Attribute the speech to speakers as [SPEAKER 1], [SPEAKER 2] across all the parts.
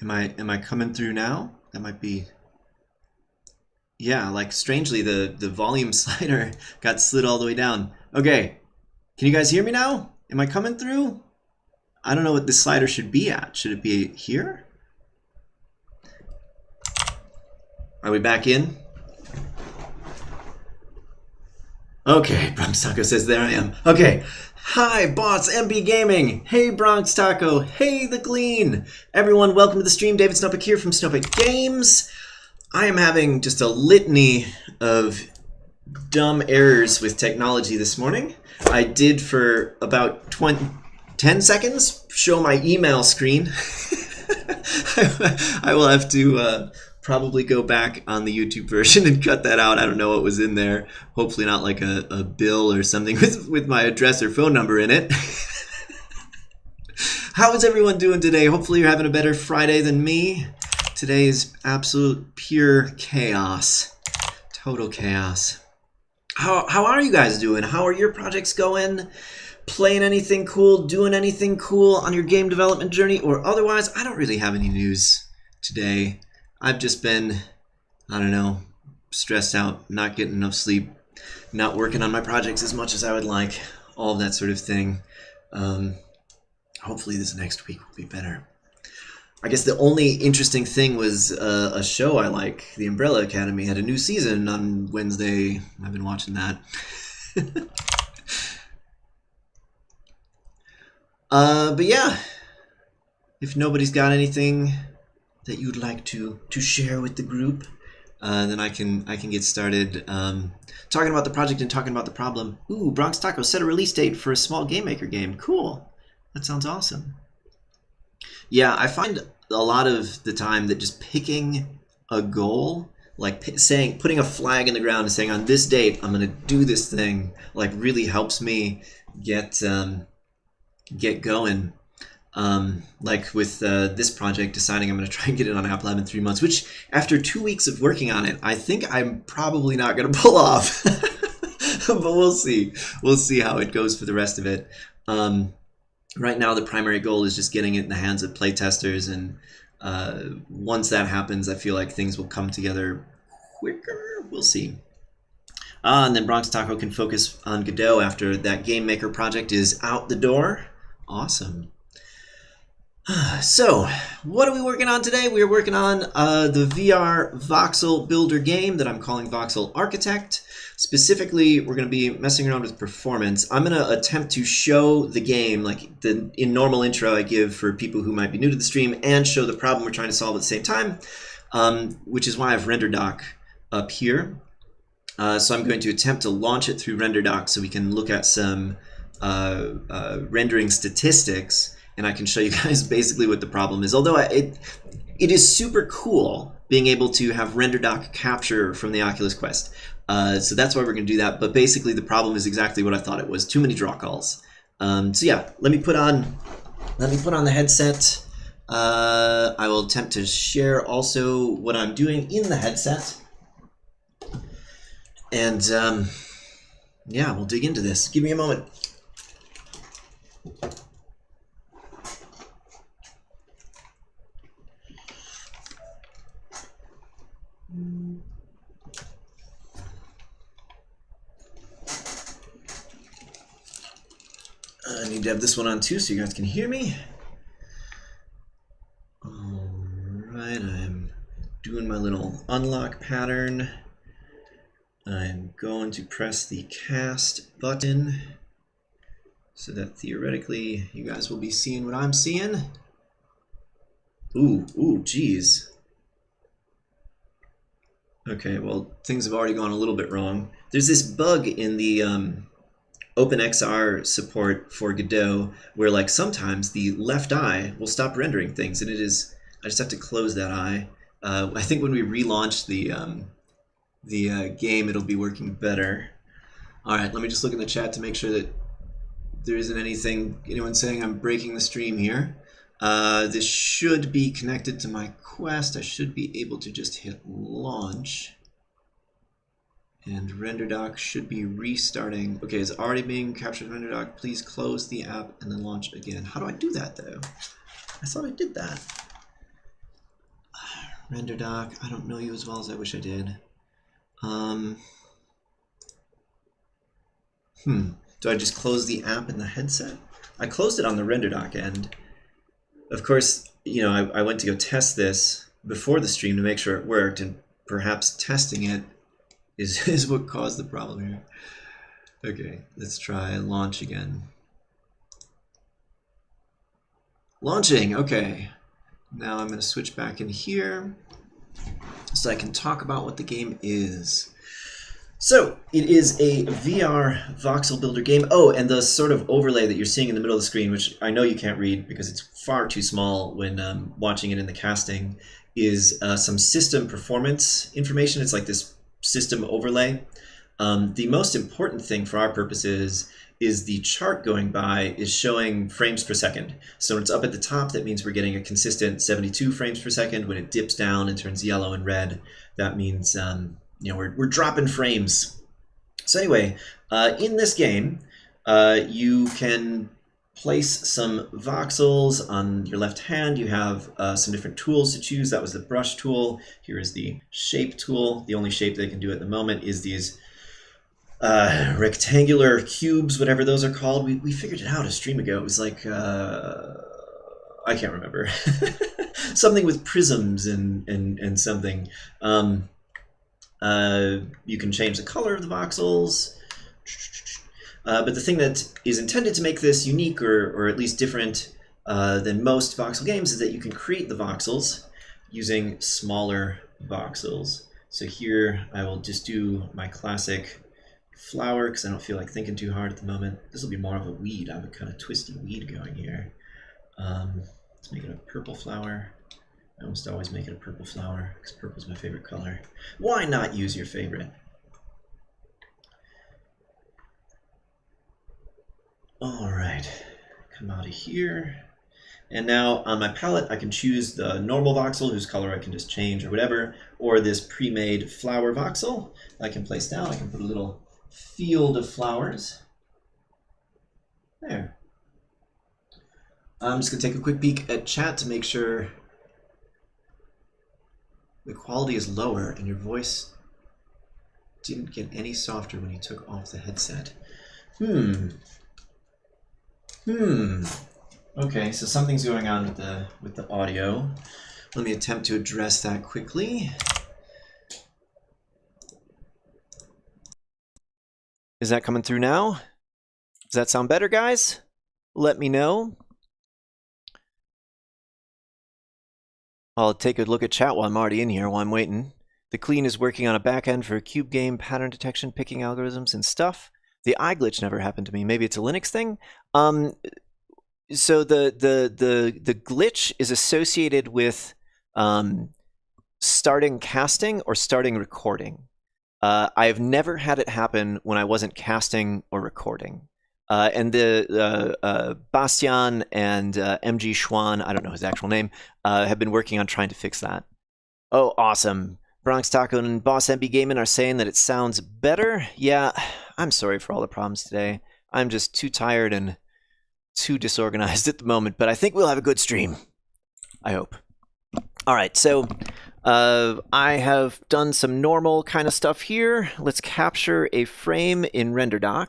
[SPEAKER 1] Am I coming through now? That might be. Yeah, like strangely the volume slider got slid all the way down. Okay. Can you guys hear me now? Am I coming through? I don't know what this slider should be at. Should it be here? Are we back in? Okay, Bronx Taco says there I am. Okay. Hi, bots, MB Gaming. Hey, Bronx Taco. Hey, The Glean. Everyone, welcome to the stream. David Snopek here from Snopek Games. I am having just a litany of dumb errors with technology this morning. I did for about 10 seconds show my email screen. I will have to probably go back on the YouTube version and cut that out. I don't know what was in there. Hopefully not like a bill or something with my address or phone number in it. How is everyone doing today? Hopefully you're having a better Friday than me. Today is absolute pure chaos. Total chaos. How are you guys doing? How are your projects going? Playing anything cool? Doing anything cool on your game development journey? Or otherwise, I don't really have any news today. I've just been, I don't know, stressed out, not getting enough sleep, not working on my projects as much as I would like, all of that sort of thing. Hopefully this next week will be better. I guess the only interesting thing was a show I like, The Umbrella Academy, had a new season on Wednesday. I've been watching that. But yeah, if nobody's got anything that you'd like to share with the group, then I can get started talking about the project and talking about the problem. Ooh, Bronx Taco set a release date for a small game maker game. Cool. That sounds awesome. Yeah, I find a lot of the time that just picking a goal, like putting a flag in the ground and saying on this date I'm going to do this thing, like really helps me get going. Like with this project, deciding I'm going to try and get it on App Lab in 3 months, which after 2 weeks of working on it, I think I'm probably not going to pull off. But we'll see. We'll see how it goes for the rest of it. Right now, the primary goal is just getting it in the hands of playtesters, and once that happens, I feel like things will come together quicker. We'll see. And then Bronx Taco can focus on Godot after that Game Maker project is out the door. Awesome. So, what are we working on today? We are working on the VR Voxel builder game that I'm calling Voxel Architect. Specifically, we're going to be messing around with performance. I'm going to attempt to show the game, like in normal intro I give for people who might be new to the stream, and show the problem we're trying to solve at the same time, which is why I have RenderDoc up here. So I'm going to attempt to launch it through RenderDoc so we can look at some rendering statistics, and I can show you guys basically what the problem is. Although it is super cool being able to have RenderDoc capture from the Oculus Quest. So that's why we're going to do that. But basically the problem is exactly what I thought it was. Too many draw calls. So yeah, let me put on the headset. I will attempt to share also what I'm doing in the headset. And yeah, we'll dig into this. Give me a moment. I need to have this one on too so you guys can hear me. Alright, I'm doing my little unlock pattern. I'm going to press the cast button so that theoretically you guys will be seeing what I'm seeing. Ooh, geez. Okay, well, things have already gone a little bit wrong. There's this bug in the OpenXR support for Godot where like sometimes the left eye will stop rendering things, and I just have to close that eye. I think when we relaunch the game it'll be working better. Alright, let me just look in the chat to make sure that there isn't anyone saying I'm breaking the stream here. This should be connected to my Quest. I should be able to just hit launch. And RenderDoc should be restarting. Okay, it's already being captured in RenderDoc. Please close the app and then launch again. How do I do that though? I thought I did that. Render doc, I don't know you as well as I wish I did. Do I just close the app in the headset? I closed it on the render doc end. Of course, you know, I went to go test this before the stream to make sure it worked, and perhaps testing it is what caused the problem here. Okay, let's try launch again. Launching, okay. Now I'm going to switch back in here so I can talk about what the game is. So, it is a VR voxel builder game. Oh, and the sort of overlay that you're seeing in the middle of the screen, which I know you can't read because it's far too small when watching it in the casting, is some system performance information. It's like this system overlay. The most important thing for our purposes is the chart going by is showing frames per second. So when it's up at the top, that means we're getting a consistent 72 frames per second. When it dips down and turns yellow and red, that means you know, we're dropping frames. So anyway, in this game, you can place some voxels on your left hand. You have some different tools to choose. That was the brush tool. Here is the shape tool. The only shape they can do at the moment is these rectangular cubes, whatever those are called. We figured it out a stream ago. It was like, I can't remember. Something with prisms and something. You can change the color of the voxels. But the thing that is intended to make this unique, or at least different than most voxel games, is that you can create the voxels using smaller voxels. So here I will just do my classic flower because I don't feel like thinking too hard at the moment. This will be more of a weed. I have a kind of twisty weed going here. Let's make it a purple flower. I almost always make it a purple flower because purple is my favorite color. Why not use your favorite? All right, come out of here. And now on my palette, I can choose the normal voxel, whose color I can just change or whatever, or this pre-made flower voxel I can place down. I can put a little field of flowers. There. I'm just gonna take a quick peek at chat to make sure the quality is lower and your voice didn't get any softer when you took off the headset. Okay, so something's going on with the audio. Let me attempt to address that quickly. Is that coming through now? Does that sound better, guys? Let me know. I'll take a look at chat while I'm already in here, while I'm waiting. The Clean is working on a backend for cube game pattern detection, picking algorithms and stuff. The eye glitch never happened to me. Maybe it's a Linux thing. So the glitch is associated with starting casting or starting recording. I've never had it happen when I wasn't casting or recording. And the Bastian and MG Schwan, I don't know his actual name, have been working on trying to fix that. Oh, awesome. Bronx Taco and Boss MB Gaming are saying that it sounds better. Yeah, I'm sorry for all the problems today. I'm just too tired and too disorganized at the moment, but I think we'll have a good stream. I hope. All right, so I have done some normal kind of stuff here. Let's capture a frame in RenderDoc.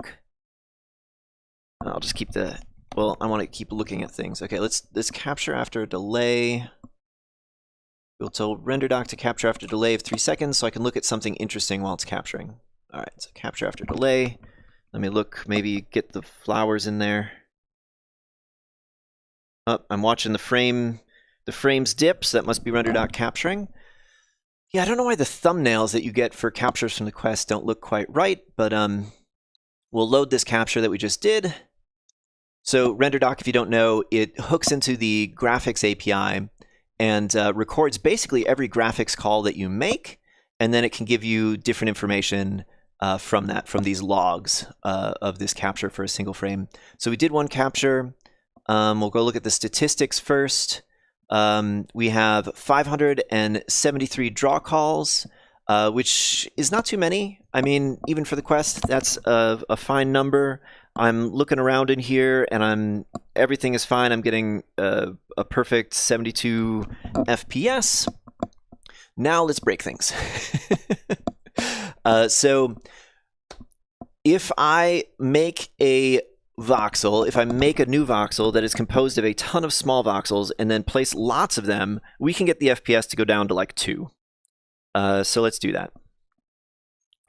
[SPEAKER 1] I'll just keep the, well, I want to keep looking at things. Okay, let's capture after a delay. We'll tell RenderDoc to capture after a delay of 3 seconds so I can look at something interesting while it's capturing. All right, so capture after delay. Let me look, maybe get the flowers in there. Oh, I'm watching the frames dip, so that must be RenderDoc capturing. Yeah, I don't know why the thumbnails that you get for captures from the Quest don't look quite right, but we'll load this capture that we just did. So RenderDoc, if you don't know, it hooks into the graphics API and records basically every graphics call that you make, and then it can give you different information from these logs of this capture for a single frame. So we did one capture. We'll go look at the statistics first. We have 573 draw calls, which is not too many. I mean, even for the Quest, that's a fine number. I'm looking around in here, and everything is fine. I'm getting a perfect 72 FPS. Now let's break things. So if I make a voxel, if I make a new voxel that is composed of a ton of small voxels and then place lots of them, we can get the FPS to go down to like 2. So let's do that.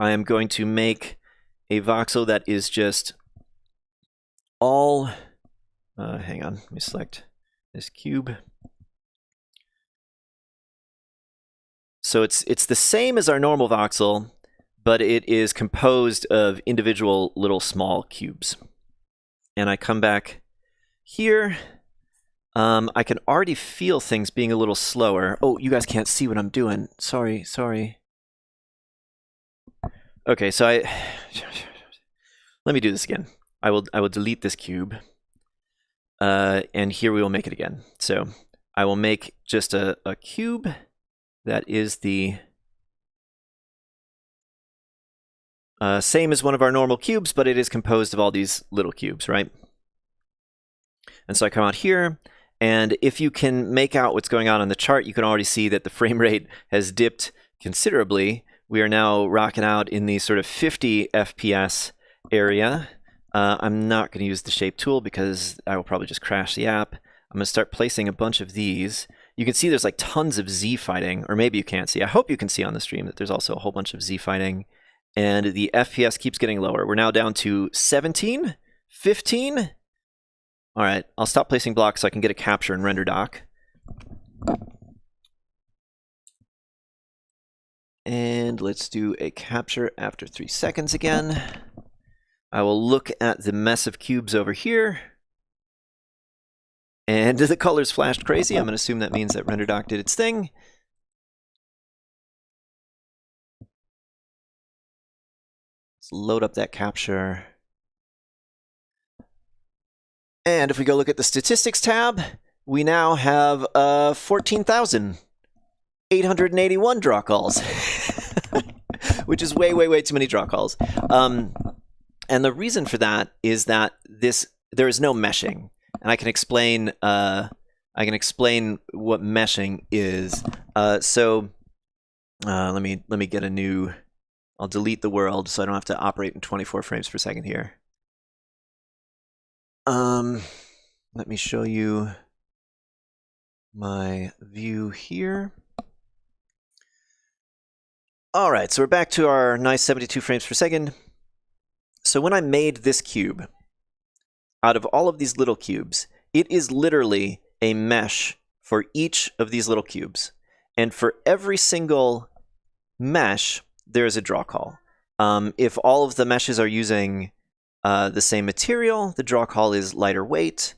[SPEAKER 1] I am going to make a voxel that is just all, hang on, let me select this cube. So it's the same as our normal voxel, but it is composed of individual little small cubes. And I come back here. I can already feel things being a little slower. Oh, you guys can't see what I'm doing. Sorry. Okay, so let me do this again. I will delete this cube. And here we will make it again. So I will make just a cube that is the same as one of our normal cubes, but it is composed of all these little cubes, right? And so I come out here, and if you can make out what's going on the chart, you can already see that the frame rate has dipped considerably. We are now rocking out in the sort of 50 FPS area. I'm not going to use the shape tool because I will probably just crash the app. I'm going to start placing a bunch of these. You can see there's like tons of Z fighting, or maybe you can't see. I hope you can see on the stream that there's also a whole bunch of Z fighting. And the FPS keeps getting lower. We're now down to 17, 15. All right, I'll stop placing blocks so I can get a capture and render doc. And let's do a capture after 3 seconds again. I will look at the mess of cubes over here. And the colors flashed crazy. I'm going to assume that means that render doc did its thing. Let's load up that capture. And if we go look at the statistics tab, we now have 14,881 draw calls, which is way too many draw calls. And the reason for that is that there is no meshing, and I can explain what meshing is. So let me get a new. I'll delete the world so I don't have to operate in 24 frames per second here. Let me show you my view here. All right, so we're back to our nice 72 frames per second. So when I made this cube, out of all of these little cubes, it is literally a mesh for each of these little cubes. And for every single mesh, there is a draw call. If all of the meshes are using the same material, the draw call is lighter weight.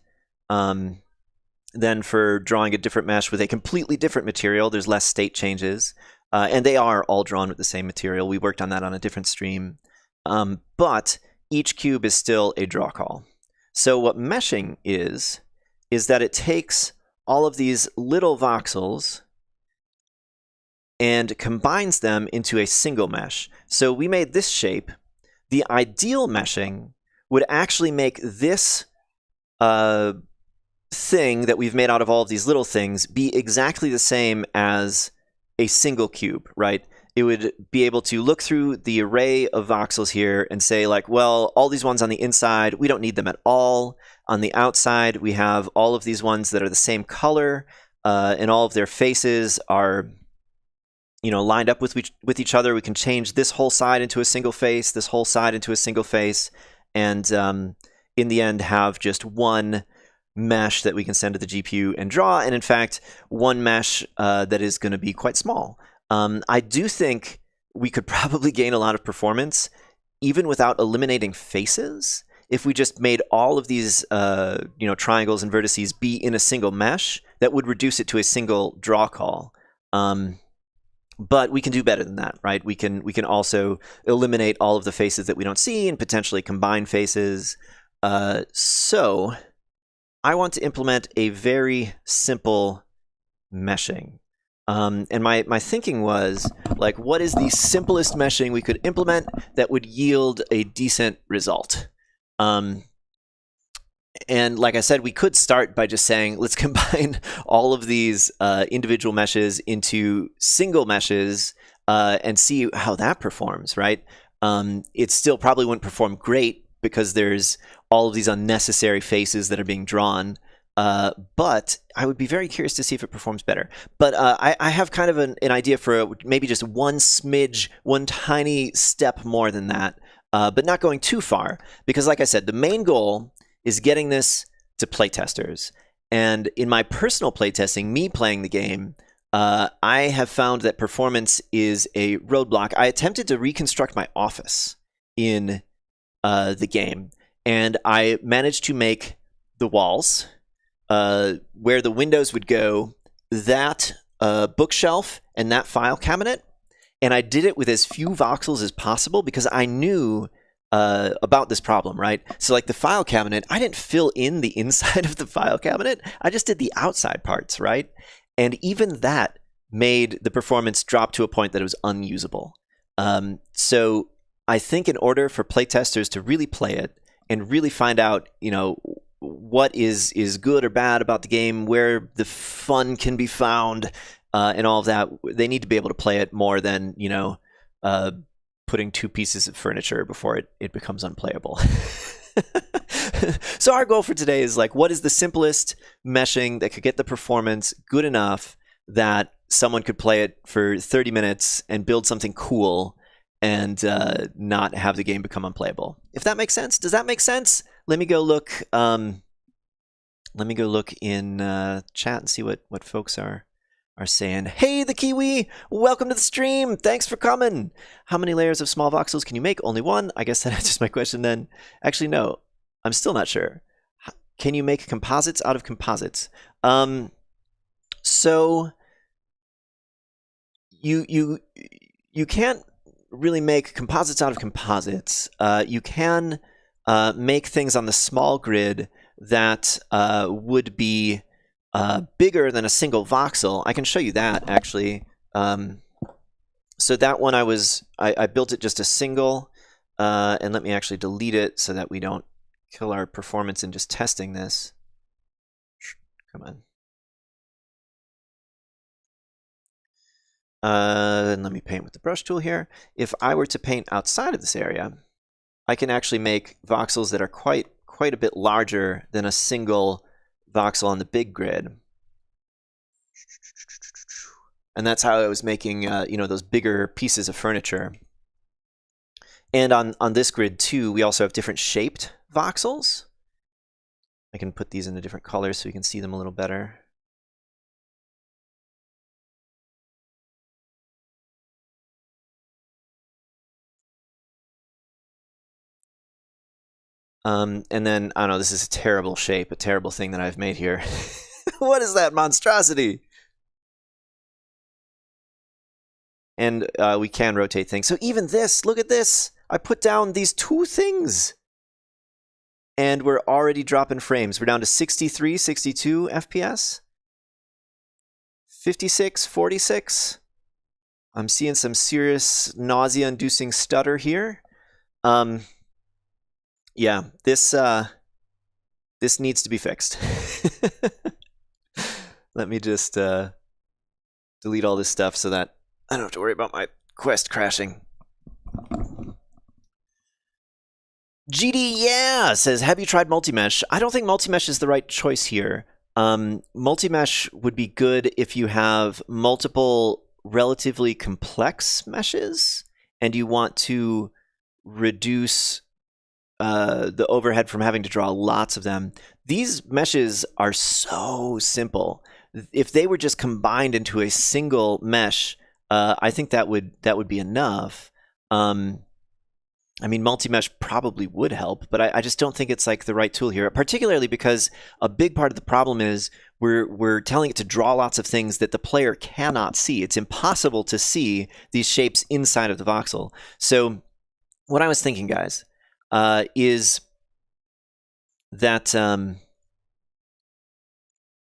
[SPEAKER 1] Then for drawing a different mesh with a completely different material, there's less state changes. And they are all drawn with the same material. We worked on that on a different stream. But each cube is still a draw call. So what meshing is that it takes all of these little voxels and combines them into a single mesh. So we made this shape. The ideal meshing would actually make this thing that we've made out of all of these little things be exactly the same as a single cube, right? It would be able to look through the array of voxels here and say like, well, all these ones on the inside, we don't need them at all. On the outside, we have all of these ones that are the same color, and all of their faces are, you know, lined up with each other. We can change this whole side into a single face, this whole side into a single face, and in the end have just one mesh that we can send to the GPU and draw, and in fact, one mesh that is going to be quite small. I do think we could probably gain a lot of performance even without eliminating faces if we just made all of these triangles and vertices be in a single mesh. That would reduce it to a single draw call. But we can do better than that, right? We can also eliminate all of the faces that we don't see and potentially combine faces. So I want to implement a very simple meshing. And my thinking was, like, what is the simplest meshing we could implement that would yield a decent result? And like I said, we could start by just saying, let's combine all of these individual meshes into single meshes and see how that performs, right? It still probably wouldn't perform great because there's all of these unnecessary faces that are being drawn. But I would be very curious to see if it performs better. But I have kind of an idea for maybe just one smidge, one tiny step more than that, but not going too far. Because like I said, the main goal is getting this to playtesters. And in my personal playtesting, me playing the game, I have found that performance is a roadblock. I attempted to reconstruct my office in the game, and I managed to make the walls where the windows would go, that bookshelf and that file cabinet. And I did it with as few voxels as possible because I knew about this problem, right? So like the file cabinet, I didn't fill in the inside of the file cabinet. I just did the outside parts, right? And even that made the performance drop to a point that it was unusable. So I think in order for playtesters to really play it and really find out, you know, what is good or bad about the game, where the fun can be found, and all of that, they need to be able to play it more than, you know, putting two pieces of furniture before it becomes unplayable. So our goal for today is like, what is the simplest meshing that could get the performance good enough that someone could play it for 30 minutes and build something cool and not have the game become unplayable. If that makes sense. Does that make sense? Let me go look. Let me go look in chat and see what folks are saying. Hey, the Kiwi! Welcome to the stream. Thanks for coming. How many layers of small voxels can you make? Only one. I guess that answers my question then. Actually, no. I'm still not sure. Can you make composites out of composites? So you can't really make composites out of composites. You can make things on the small grid that would be bigger than a single voxel. I can show you that actually. So that one I built it just a single, and let me actually delete it so that we don't kill our performance in just testing this. Come on. And let me paint with the brush tool here. If I were to paint outside of this area, I can actually make voxels that are quite a bit larger than a single voxel on the big grid. And that's how I was making you know, those bigger pieces of furniture. And on this grid too, we also have different shaped voxels. I can put these into different colors so you can see them a little better. And then, I don't know, this is a terrible shape, a terrible thing that I've made here. What is that monstrosity? And we can rotate things. So even this, look at this. I put down these two things. And we're already dropping frames. We're down to 63, 62 FPS. 56, 46. I'm seeing some serious nausea-inducing stutter here. Yeah, this needs to be fixed. Let me just delete all this stuff so that I don't have to worry about my Quest crashing. GD, yeah, says, have you tried multi-mesh? I don't think multi-mesh is the right choice here. Multi-mesh would be good if you have multiple relatively complex meshes and you want to reduce the overhead from having to draw lots of them. These meshes are so simple. If they were just combined into a single mesh, I think that would be enough. I mean, multi-mesh probably would help, but I just don't think it's like the right tool here, particularly because a big part of the problem is we're telling it to draw lots of things that the player cannot see. It's impossible to see these shapes inside of the voxel. So what I was thinking, guys, is that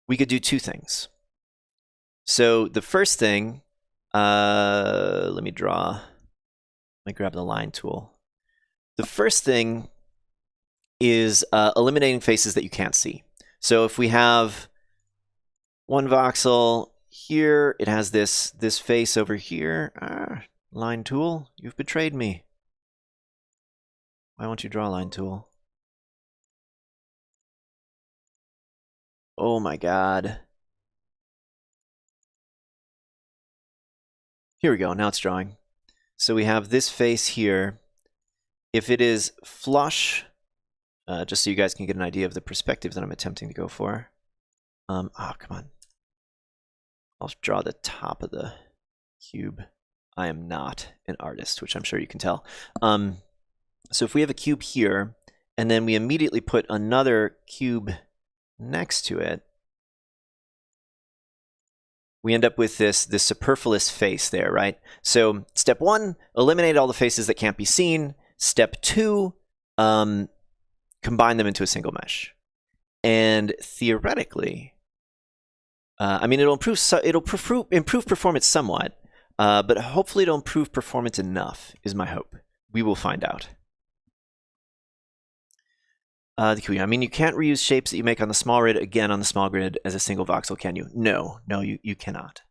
[SPEAKER 1] we could do two things. So the first thing, let me grab the line tool. The first thing is eliminating faces that you can't see. So if we have one voxel here, it has this face over here. Line tool, you've betrayed me. Why won't you draw line tool? Oh my god. Here we go, now it's drawing. So we have this face here. If it is flush, just so you guys can get an idea of the perspective that I'm attempting to go for. Oh, come on. I'll draw the top of the cube. I am not an artist, which I'm sure you can tell. So if we have a cube here, and then we immediately put another cube next to it, we end up with this superfluous face there, right? So step 1, eliminate all the faces that can't be seen. Step 2, combine them into a single mesh. And theoretically, I mean, it'll improve performance somewhat, but hopefully it'll improve performance enough, is my hope. We will find out. I mean, you can't reuse shapes that you make on the small grid again on the small grid as a single voxel, can you? No, you cannot.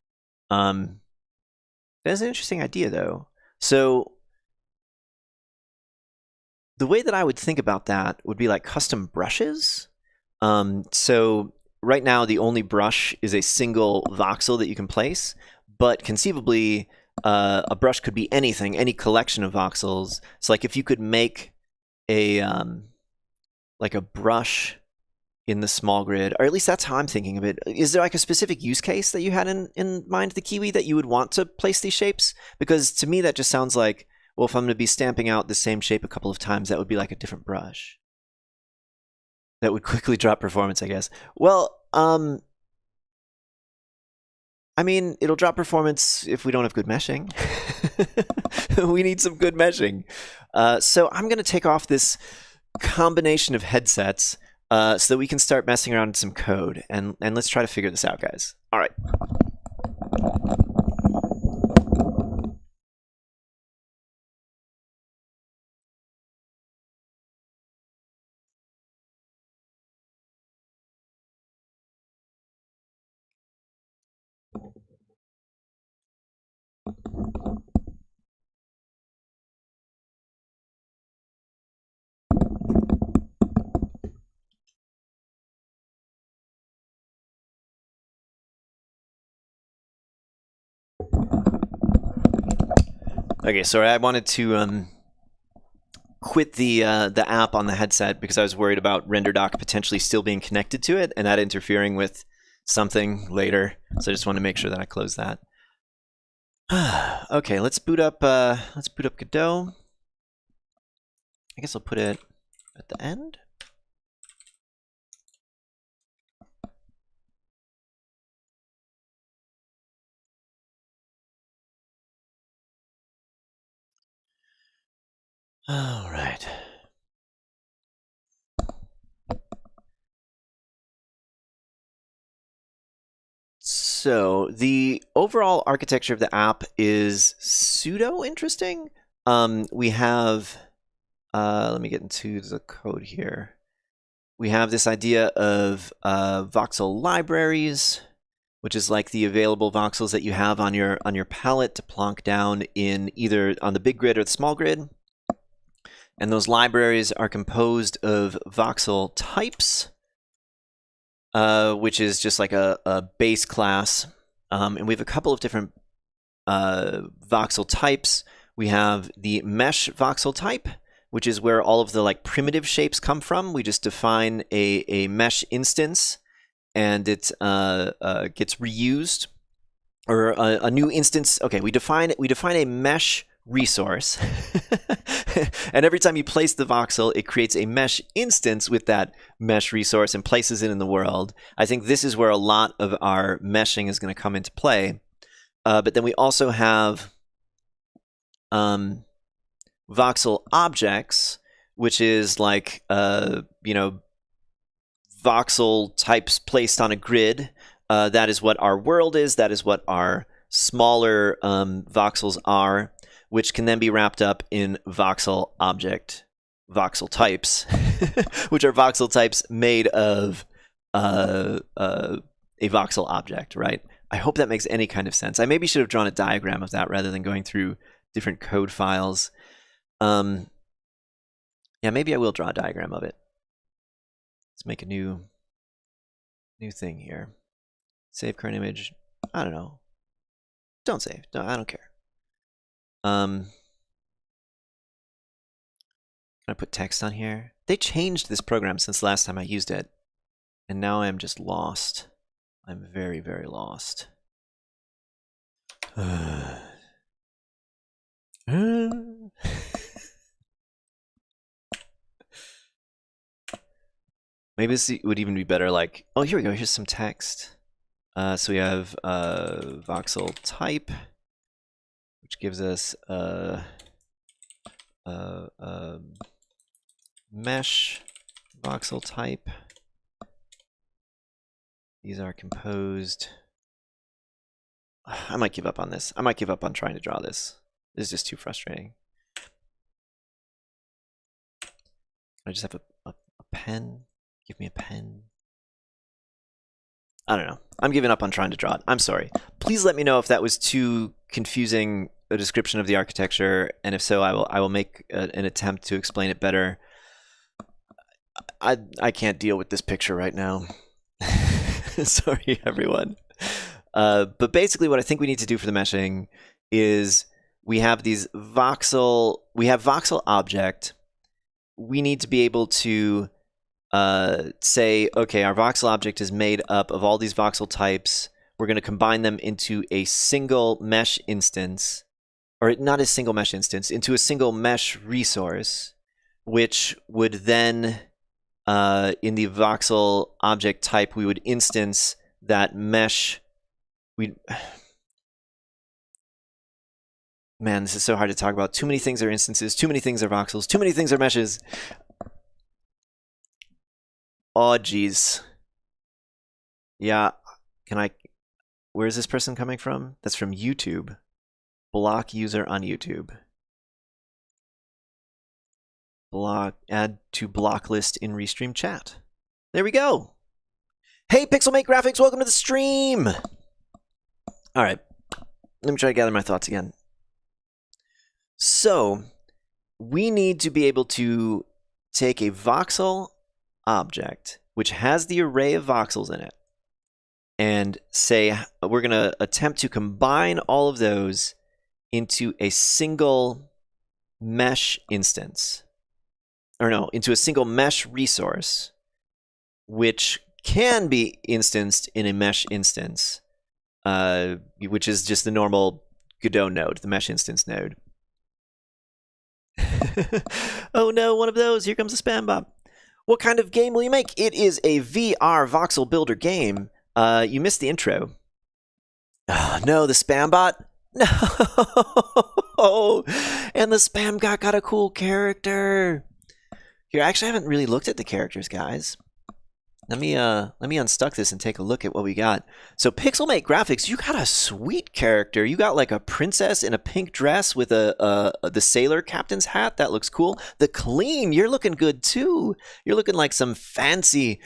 [SPEAKER 1] That's an interesting idea, though. So the way that I would think about that would be like custom brushes. So right now, the only brush is a single voxel that you can place, but conceivably, a brush could be anything, any collection of voxels. So like if you could make a like a brush in the small grid, or at least that's how I'm thinking of it. Is there like a specific use case that you had in mind, the Kiwi, that you would want to place these shapes? Because to me, that just sounds like, well, if I'm going to be stamping out the same shape a couple of times, that would be like a different brush. That would quickly drop performance, I guess. Well, I mean, it'll drop performance if we don't have good meshing. We need some good meshing. So I'm going to take off this combination of headsets so that we can start messing around with some code, and let's try to figure this out, guys. All right. Okay, sorry, I wanted to quit the app on the headset because I was worried about RenderDoc potentially still being connected to it and that interfering with something later. So I just want to make sure that I close that. Okay, let's boot up Godot. I guess I'll put it at the end. All right. So the overall architecture of the app is pseudo interesting. We have, let me get into the code here. We have this idea of voxel libraries, which is like the available voxels that you have on your palette to plonk down in either on the big grid or the small grid. And those libraries are composed of voxel types, which is just like a base class. And we have a couple of different voxel types. We have the mesh voxel type, which is where all of the like primitive shapes come from. We just define a mesh instance, and it gets reused, or a new instance. Okay, we define a mesh resource, and every time you place the voxel, it creates a mesh instance with that mesh resource and places it in the world. I think this is where a lot of our meshing is going to come into play. But then we also have voxel objects, which is like voxel types placed on a grid. That is what our world is. That is what our smaller voxels are, which can then be wrapped up in voxel object voxel types, which are voxel types made of a voxel object, right? I hope that makes any kind of sense. I maybe should have drawn a diagram of that rather than going through different code files. Yeah, maybe I will draw a diagram of it. Let's make a new thing here. Save current image. I don't know. Don't save. No, I don't care. Can I put text on here? They changed this program since the last time I used it, and now I'm just lost. I'm very, very lost. Maybe this would even be better, like, oh, here we go, here's some text. So we have voxel type, which gives us mesh voxel type. These are composed. I might give up on this. I might give up on trying to draw this. This is just too frustrating. I just have a pen. Give me a pen. I don't know. I'm giving up on trying to draw it. I'm sorry. Please let me know if that was too confusing a description of the architecture, and if so, I will make an attempt to explain it better. I can't deal with this picture right now. Sorry, everyone. But basically, what I think we need to do for the meshing is we have these voxel. We have voxel object. We need to be able to say, okay, our voxel object is made up of all these voxel types. We're going to combine them into a single mesh instance, or not a single mesh instance, into a single mesh resource, which would then, in the voxel object type, we would instance that mesh. Man, this is so hard to talk about. Too many things are instances, too many things are voxels, too many things are meshes. Oh, geez. Yeah, can I... Where is this person coming from? That's from YouTube. Block user on YouTube. Block, add to block list in Restream chat. There we go. Hey, Pixelmate Graphics, welcome to the stream. All right, let me try to gather my thoughts again. So, we need to be able to take a voxel object which has the array of voxels in it and say we're going to attempt to combine all of those into a single mesh instance, or no, into a single mesh resource, which can be instanced in a mesh instance, which is just the normal Godot node, the mesh instance node. Oh no, one of those. Here comes a spam bot. What kind of game will you make? It is a VR voxel builder game. You missed the intro. Oh, no, the spam bot? No! And the spam bot got a cool character. Here, actually, I haven't really looked at the characters, guys. Let me unstuck this and take a look at what we got. So Pixelmate Graphics, you got a sweet character. You got like a princess in a pink dress with the sailor captain's hat. That looks cool. The clean, you're looking good too. You're looking like some fancy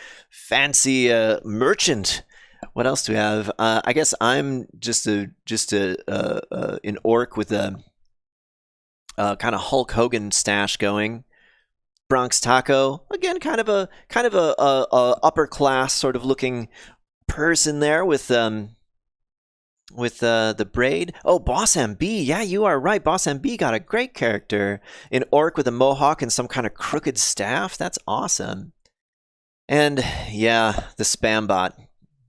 [SPEAKER 1] merchant. What else do we have? I guess I'm just an orc with a kind of Hulk Hogan stash going. Bronx Taco, again, kind of a upper class sort of looking person there with the braid. Oh, Boss MB, yeah, you are right. Boss MB got a great character, an orc with a mohawk and some kind of crooked staff. That's awesome. And yeah, the spam bot.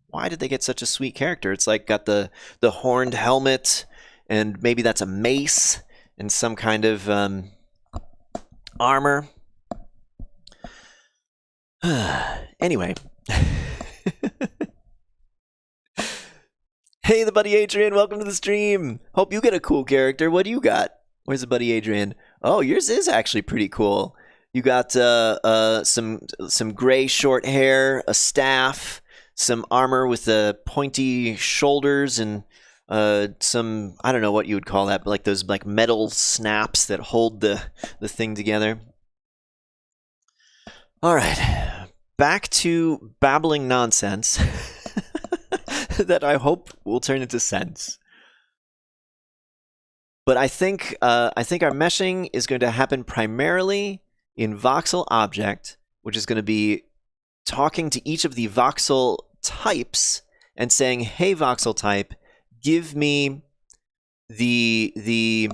[SPEAKER 1] Why did they get such a sweet character? It's like got the horned helmet, and maybe that's a mace and some kind of armor. Anyway. Hey, the buddy Adrian, welcome to the stream. Hope you get a cool character. What do you got? Where's the buddy Adrian? Oh, yours is actually pretty cool. You got some gray short hair, a staff, some armor with pointy shoulders, and some, I don't know what you would call that, but like those like metal snaps that hold the thing together. All right, back to babbling nonsense that I hope will turn into sense. But I think our meshing is going to happen primarily in voxel object, which is going to be talking to each of the voxel types and saying, "Hey, voxel type, give me the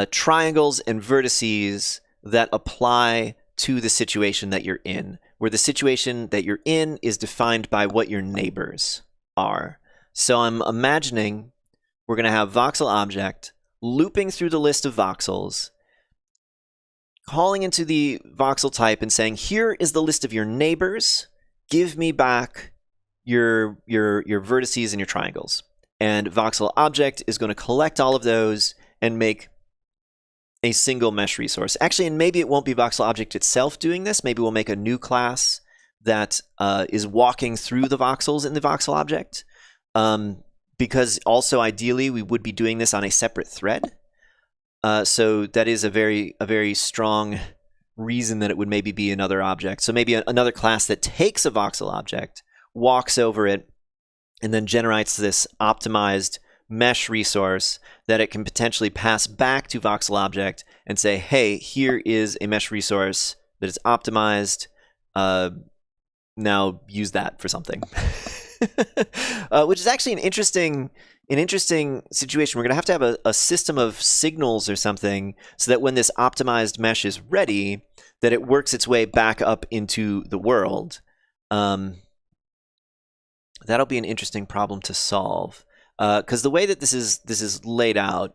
[SPEAKER 1] triangles and vertices that apply to the situation that you're in, where the situation that you're in is defined by what your neighbors are." So I'm imagining we're going to have voxel object looping through the list of voxels, calling into the voxel type and saying, "Here is the list of your neighbors. Give me back your vertices and your triangles." And voxel object is going to collect all of those and make a single mesh resource. Actually, and maybe it won't be voxel object itself doing this. Maybe we'll make a new class that is walking through the voxels in the voxel object. Because also ideally we would be doing this on a separate thread. So that is a very strong reason that it would maybe be another object. So maybe another class that takes a voxel object, walks over it, and then generates this optimized mesh resource that it can potentially pass back to voxel object and say, "Hey, here is a mesh resource that is optimized. Now use that for something." Which is actually an interesting situation. We're going to have a system of signals or something so that when this optimized mesh is ready, that it works its way back up into the world. That'll be an interesting problem to solve. Because the way that this is laid out,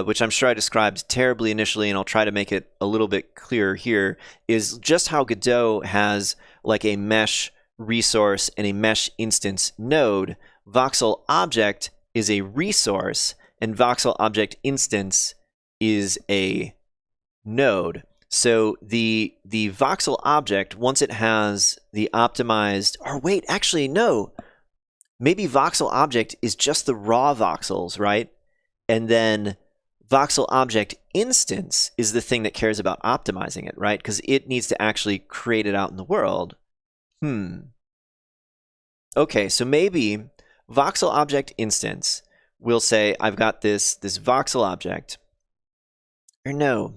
[SPEAKER 1] which I'm sure I described terribly initially, and I'll try to make it a little bit clearer here, is just how Godot has like a mesh resource and a mesh instance node. Voxel object is a resource, and voxel object instance is a node. So the voxel object, once it has the optimized, or wait, actually no, maybe voxel object is just the raw voxels, right? And then voxel object instance is the thing that cares about optimizing it, right? Because it needs to actually create it out in the world. Okay, so maybe voxel object instance will say, "I've got this voxel object." Or no.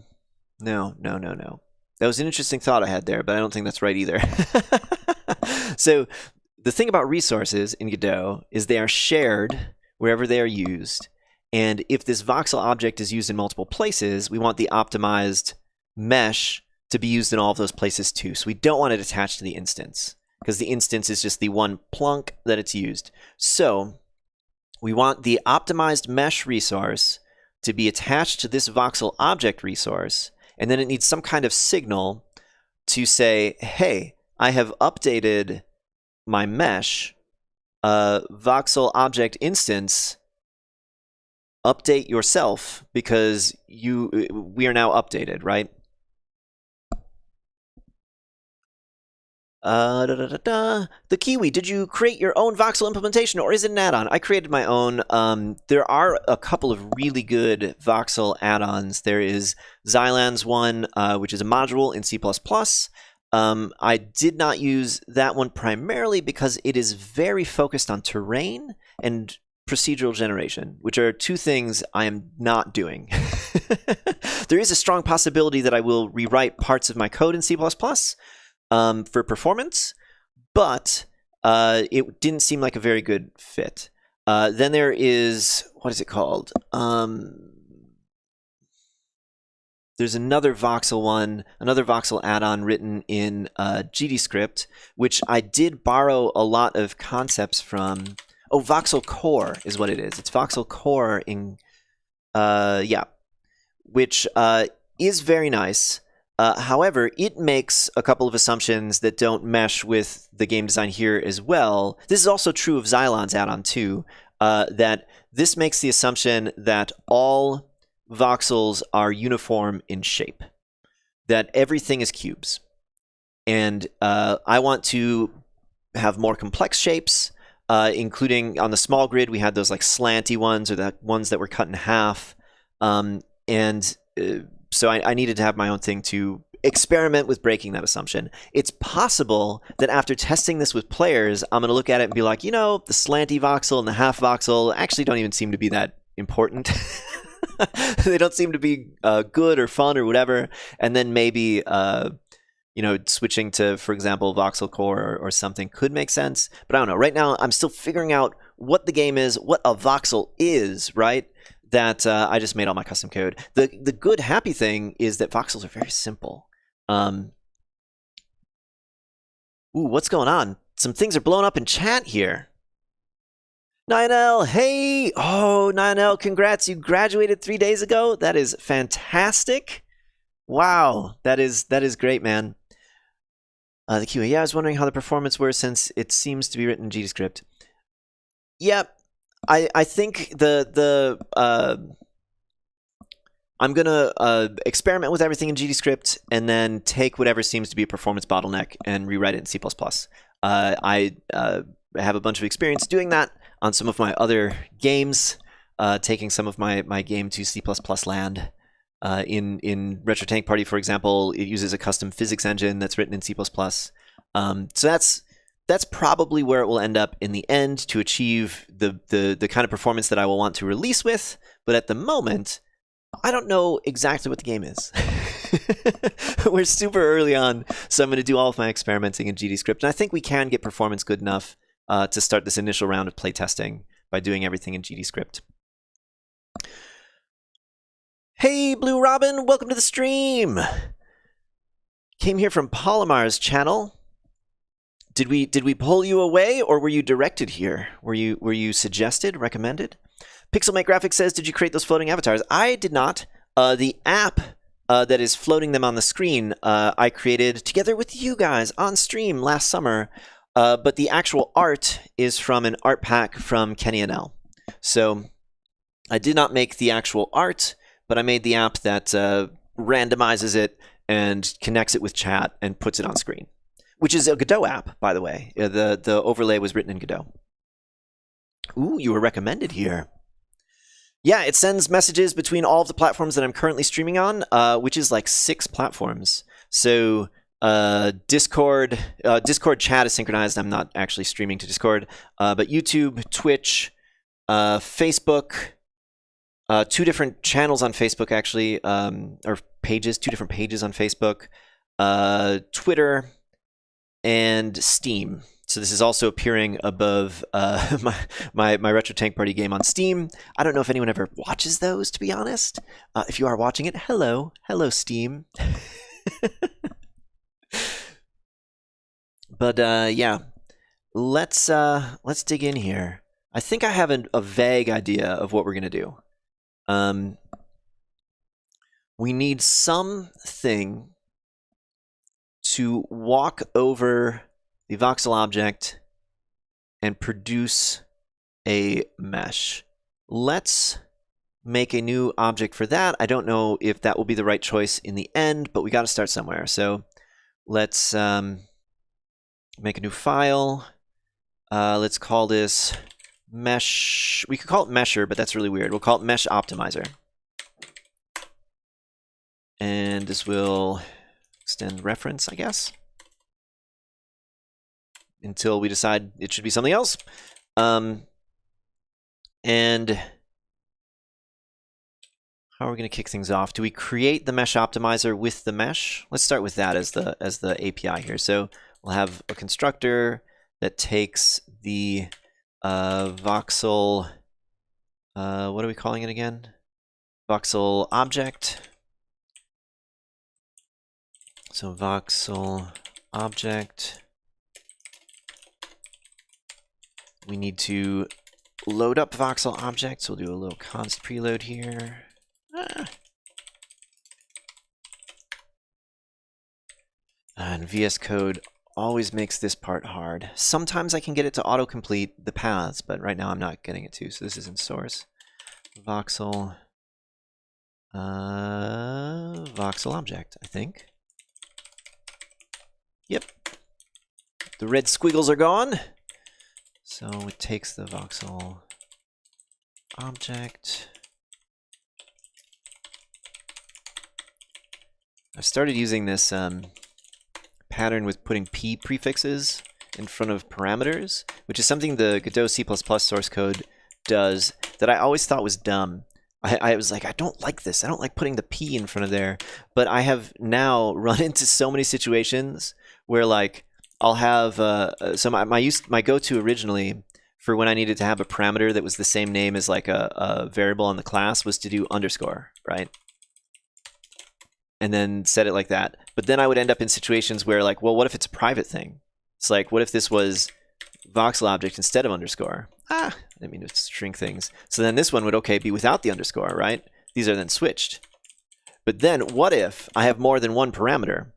[SPEAKER 1] That was an interesting thought I had there, but I don't think that's right either. So the thing about resources in Godot is they are shared wherever they are used. And if this voxel object is used in multiple places, we want the optimized mesh to be used in all of those places too. So we don't want it attached to the instance, because the instance is just the one plunk that it's used. So we want the optimized mesh resource to be attached to this voxel object resource, and then it needs some kind of signal to say, "Hey, I have updated my mesh. Voxel object instance, update yourself because we are now updated," right? The Kiwi, did you create your own voxel implementation, or is it an add-on? I created my own. There are a couple of really good voxel add-ons. There is Xylan's one, which is a module in C++. I did not use that one primarily because it is very focused on terrain and procedural generation, which are two things I am not doing. There is a strong possibility that I will rewrite parts of my code in C++, for performance, but it didn't seem like a very good fit. Then there is, what is it called? There's another voxel one, another voxel add-on written in GDScript, which I did borrow a lot of concepts from. Oh, Voxel Core is what it is. It's Voxel Core in, which is very nice. However, it makes a couple of assumptions that don't mesh with the game design here as well. This is also true of Xylan's add-on too, that this makes the assumption that all voxels are uniform in shape, that everything is cubes. And I want to have more complex shapes, including on the small grid, we had those like slanty ones or the ones that were cut in half. So I needed to have my own thing to experiment with breaking that assumption. It's possible that after testing this with players, I'm going to look at it and be like, you know, the slanty voxel and the half voxel actually don't even seem to be that important. They don't seem to be good or fun or whatever. And then maybe, you know, switching to, for example, voxel core or something could make sense. But I don't know. Right now, I'm still figuring out what the game is, what a voxel is, right? That I just made all my custom code. The good, happy thing is that voxels are very simple. Ooh, what's going on? Some things are blowing up in chat here. 9L, hey! Oh, 9L, congrats. You graduated 3 days ago? That is fantastic. Wow, that is great, man. The QA, yeah, I was wondering how the performance were since it seems to be written in GDScript. Yep. I think I'm gonna experiment with everything in GDScript and then take whatever seems to be a performance bottleneck and rewrite it in C++. I have a bunch of experience doing that on some of my other games, taking some of my game to C++ land. In Retro Tank Party, for example, it uses a custom physics engine that's written in C++. So that's probably where it will end up in the end to achieve the kind of performance that I will want to release with. But at the moment, I don't know exactly what the game is. We're super early on, so I'm going to do all of my experimenting in GDScript. And I think we can get performance good enough to start this initial round of playtesting by doing everything in GDScript. Hey, Blue Robin, welcome to the stream. Came here from Polymar's channel. Did we pull you away, or were you directed here? Were you suggested, recommended? Pixelmate Graphics says, did you create those floating avatars? I did not. The app that is floating them on the screen, I created together with you guys on stream last summer. But the actual art is from an art pack from Kenny and L. So I did not make the actual art, but I made the app that randomizes it and connects it with chat and puts it on screen, which is a Godot app, by the way. The overlay was written in Godot. Ooh, you were recommended here. Yeah, it sends messages between all of the platforms that I'm currently streaming on, which is like 6 platforms. So Discord chat is synchronized. I'm not actually streaming to Discord, but YouTube, Twitch, Facebook, 2 different channels on Facebook actually, or pages, 2 different pages on Facebook, Twitter, and Steam. So this is also appearing above my Retro Tank Party game on Steam. I don't know if anyone ever watches those, to be honest. If you are watching it, hello Steam. But yeah, let's dig in here. I think I have a vague idea of what we're gonna do. We need something to walk over the voxel object and produce a mesh. Let's make a new object for that. I don't know if that will be the right choice in the end, but we got to start somewhere. So let's make a new file. Let's call this mesh. We could call it mesher, but that's really weird. We'll call it mesh optimizer. And this will extend reference, I guess, until we decide it should be something else. And how are we going to kick things off? Do we create the mesh optimizer with the mesh? Let's start with that as the API here. So we'll have a constructor that takes the voxel. What are we calling it again? Voxel object. So voxel object. We need to load up voxel object, so we'll do a little const preload here. And VS Code always makes this part hard. Sometimes I can get it to autocomplete the paths, but right now I'm not getting it to. So this is in source. Voxel. Voxel object, I think. Yep. The red squiggles are gone. So it takes the voxel object. I've started using this pattern with putting p prefixes in front of parameters, which is something the Godot C++ source code does that I always thought was dumb. I was like, I don't like this. I don't like putting the p in front of there. But I have now run into so many situations where, like, I'll have so my go-to originally for when I needed to have a parameter that was the same name as like a variable on the class was to do underscore, right? And then set it like that. But then I would end up in situations where, like, well, what if it's a private thing? It's like, what if this was voxel object instead of underscore? I mean to shrink things. So then this one would, okay, be without the underscore, right? These are then switched. But then what if I have more than one parameter?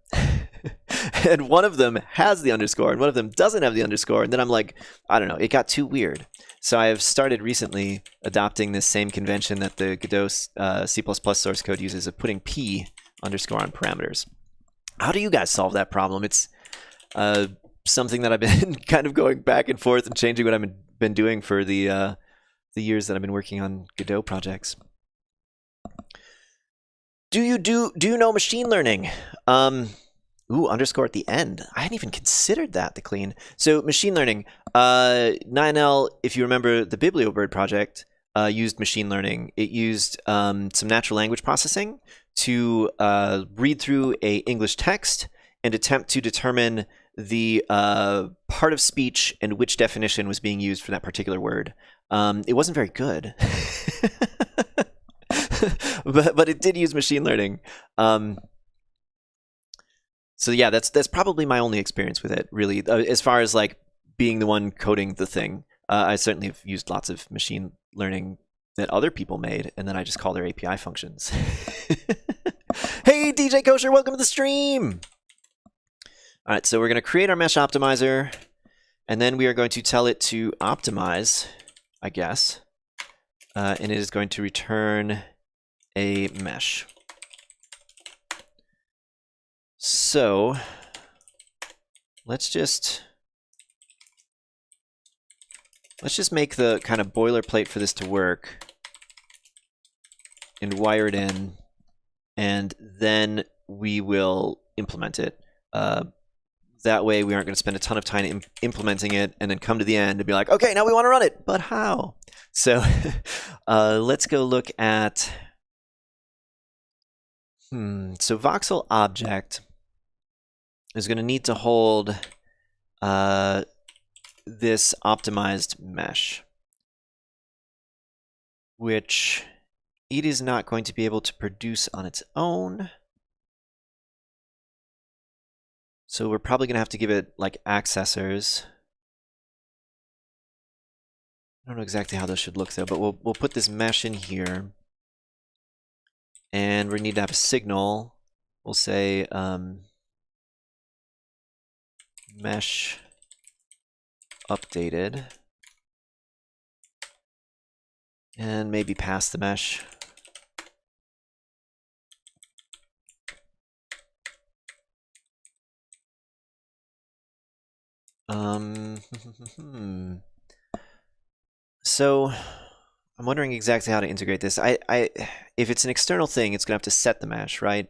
[SPEAKER 1] And one of them has the underscore and one of them doesn't have the underscore, and then I'm like, I don't know, it got too weird. So I have started recently adopting this same convention that the Godot C++ source code uses of putting p underscore on parameters. How do you guys solve that problem? It's something that I've been kind of going back and forth and changing what I've been doing for the years that I've been working on Godot projects. Do you know machine learning? Ooh, underscore at the end. I hadn't even considered that, the clean. So machine learning, 9L, if you remember the BiblioBird project, used machine learning. It used some natural language processing to read through a English text and attempt to determine the part of speech and which definition was being used for that particular word. It wasn't very good, but it did use machine learning. So yeah, that's probably my only experience with it, really. As far as like being the one coding the thing, I certainly have used lots of machine learning that other people made, and then I just call their API functions. Hey, DJ Kosher, welcome to the stream! All right, so we're going to create our mesh optimizer, and then we are going to tell it to optimize, I guess, and it is going to return a mesh. So let's just make the kind of boilerplate for this to work and wire it in, and then we will implement it. That way we aren't going to spend a ton of time implementing it and then come to the end and be like, okay, now we want to run it, but how? So let's go look at, so Voxel object is going to need to hold this optimized mesh, which it is not going to be able to produce on its own. So we're probably going to have to give it like accessors. I don't know exactly how those should look though, but we'll put this mesh in here, and we need to have a signal. We'll say mesh updated, and maybe pass the mesh. So I'm wondering exactly how to integrate this. If it's an external thing, it's gonna have to set the mesh, right?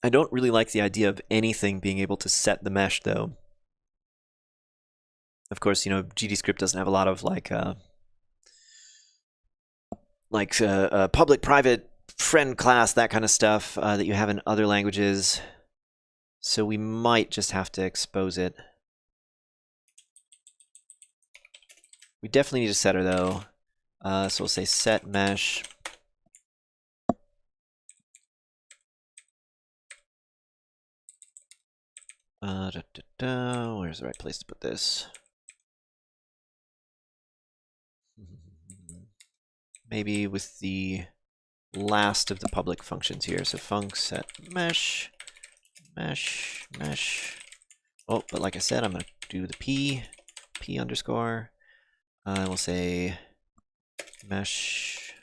[SPEAKER 1] I don't really like the idea of anything being able to set the mesh, though. Of course, you know, GDScript doesn't have a lot of like public, private, friend class, that kind of stuff that you have in other languages. So we might just have to expose it. We definitely need a setter though. So we'll say set mesh. Where's the right place to put this? Maybe with the last of the public functions here. So func set mesh, mesh, mesh. Oh, but like I said, I'm going to do the p underscore. We'll say mesh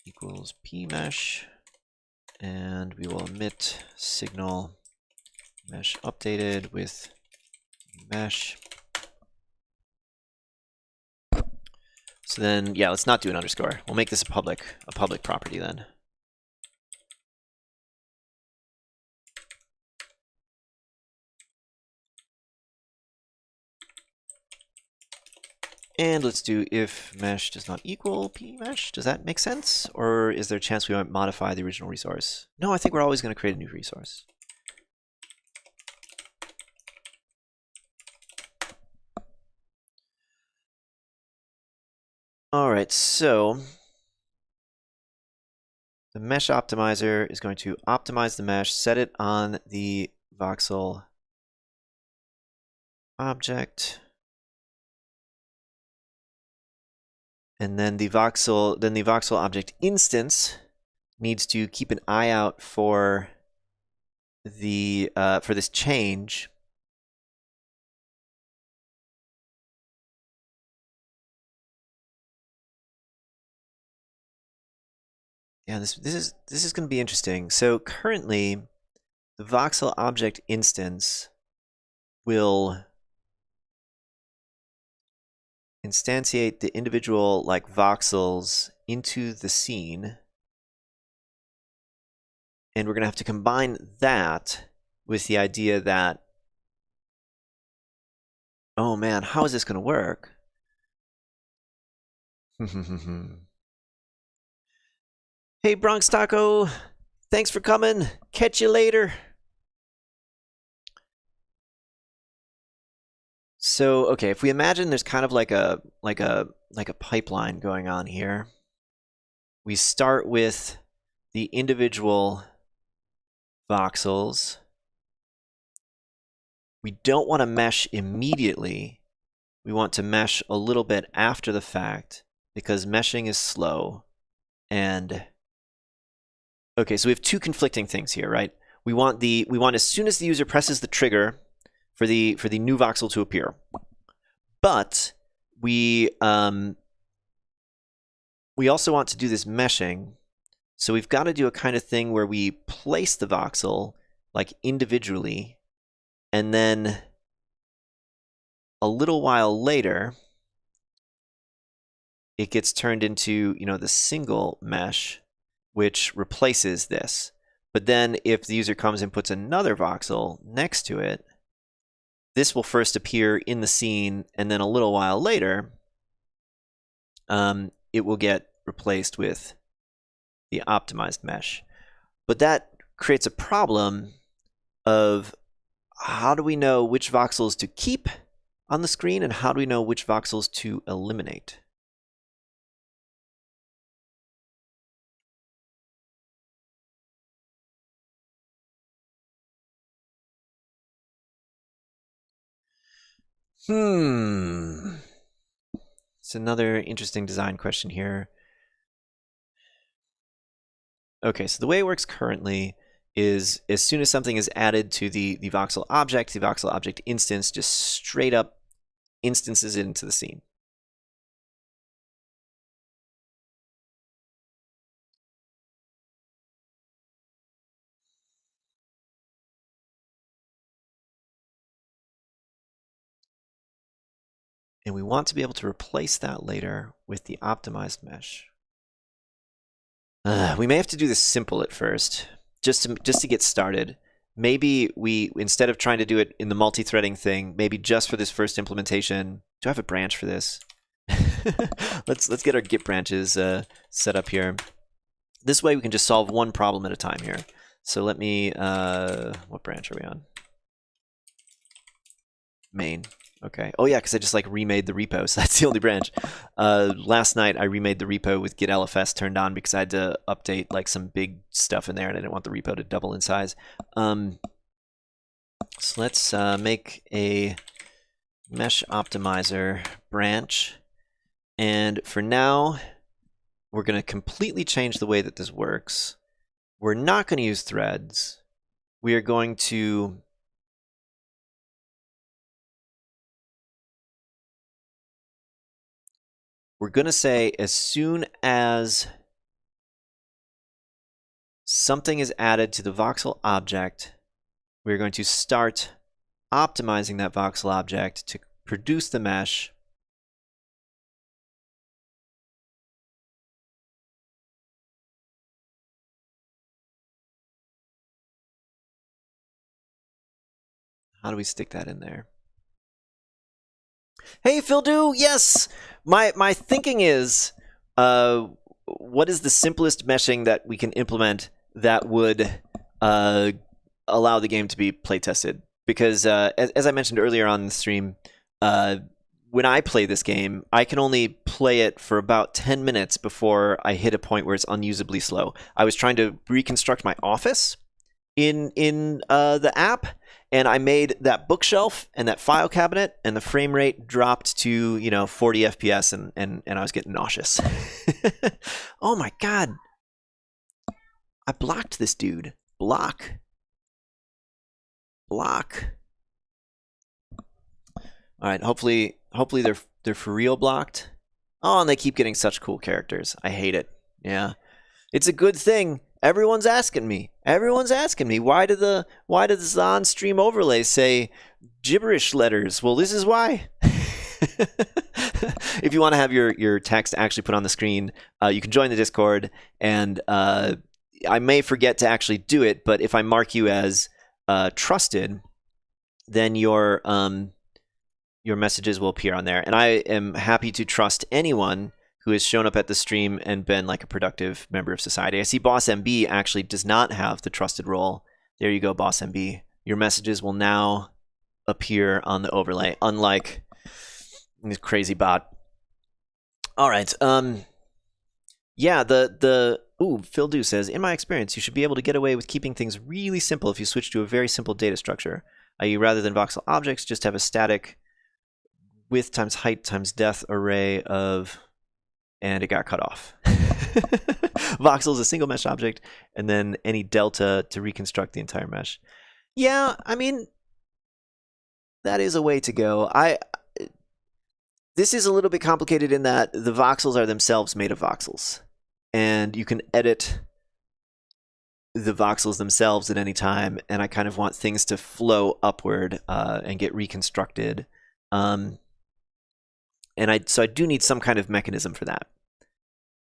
[SPEAKER 1] equals p mesh, and we will emit signal mesh updated with mesh. So then, yeah, let's not do an underscore. We'll make this a public property then. And let's do if mesh does not equal pmesh. Does that make sense? Or is there a chance we might modify the original resource? No, I think we're always going to create a new resource. All right, so the mesh optimizer is going to optimize the mesh, set it on the voxel object, and then the voxel object instance needs to keep an eye out for the for this change. Yeah, this is going to be interesting. So currently, the voxel object instance will instantiate the individual like voxels into the scene, and we're going to have to combine that with the idea that, oh man, how is this going to work? Hey, Bronx Taco, thanks for coming. Catch you later. So, okay, if we imagine there's kind of like a pipeline going on here. We start with the individual voxels. We don't want to mesh immediately. We want to mesh a little bit after the fact because meshing is slow. And okay, so we have two conflicting things here, right? We want as soon as the user presses the trigger for the new voxel to appear. But we also want to do this meshing. So we've got to do a kind of thing where we place the voxel like individually, and then a little while later, it gets turned into, the single mesh, which replaces this. But then if the user comes and puts another voxel next to it, this will first appear in the scene, and then a little while later, it will get replaced with the optimized mesh. But that creates a problem of how do we know which voxels to keep on the screen, and how do we know which voxels to eliminate? It's another interesting design question here. Okay, so the way it works currently is as soon as something is added to the voxel object instance just straight up instances it into the scene. And we want to be able to replace that later with the optimized mesh. We may have to do this simple at first, just to get started. Maybe we, instead of trying to do it in the multi-threading thing, maybe just for this first implementation, do I have a branch for this? Let's get our Git branches set up here. This way we can just solve one problem at a time here. So let me, what branch are we on? Main. Okay. Oh yeah, because I just remade the repo, so that's the only branch. Last night I remade the repo with git LFS turned on because I had to update some big stuff in there, and I didn't want the repo to double in size. So let's make a mesh optimizer branch, and for now we're going to completely change the way that this works. We're not going to use threads. We are going to say as soon as something is added to the voxel object, we're going to start optimizing that voxel object to produce the mesh. How do we stick that in there? Hey, Phildo, yes! My thinking is, what is the simplest meshing that we can implement that would allow the game to be playtested? Because as I mentioned earlier on the stream, when I play this game, I can only play it for about 10 minutes before I hit a point where it's unusably slow. I was trying to reconstruct my office in the app, and I made that bookshelf and that file cabinet, and the frame rate dropped to 40 FPS, and I was getting nauseous. Oh my god! I blocked this dude. Block. All right. Hopefully they're for real blocked. Oh, and they keep getting such cool characters. I hate it. Yeah, it's a good thing. Everyone's asking me. Why do the on-stream overlays say gibberish letters? Well, this is why. If you want to have your text actually put on the screen, you can join the Discord, and I may forget to actually do it, but if I mark you as trusted, then your messages will appear on there. And I am happy to trust anyone who has shown up at the stream and been like a productive member of society. I see Boss MB actually does not have the trusted role. There you go, Boss MB. Your messages will now appear on the overlay, unlike this crazy bot. All right. Yeah, Phil Do says, in my experience, you should be able to get away with keeping things really simple if you switch to a very simple data structure, i.e. rather than voxel objects, just have a static width times height times depth array of, and it got cut off. Voxel is a single mesh object, and then any delta to reconstruct the entire mesh. Yeah, I mean, that is a way to go. This is a little bit complicated in that the voxels are themselves made of voxels, and you can edit the voxels themselves at any time, and I kind of want things to flow upward and get reconstructed. So I do need some kind of mechanism for that.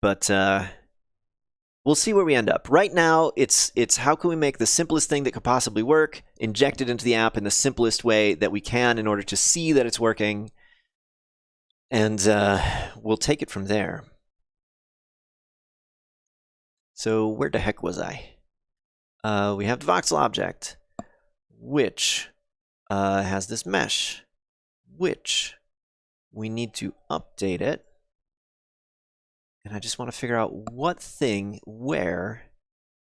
[SPEAKER 1] But we'll see where we end up. Right now, it's how can we make the simplest thing that could possibly work, inject it into the app in the simplest way that we can in order to see that it's working, and we'll take it from there. So where the heck was I? We have the voxel object, which has this mesh, which we need to update it. And I just want to figure out what thing, where,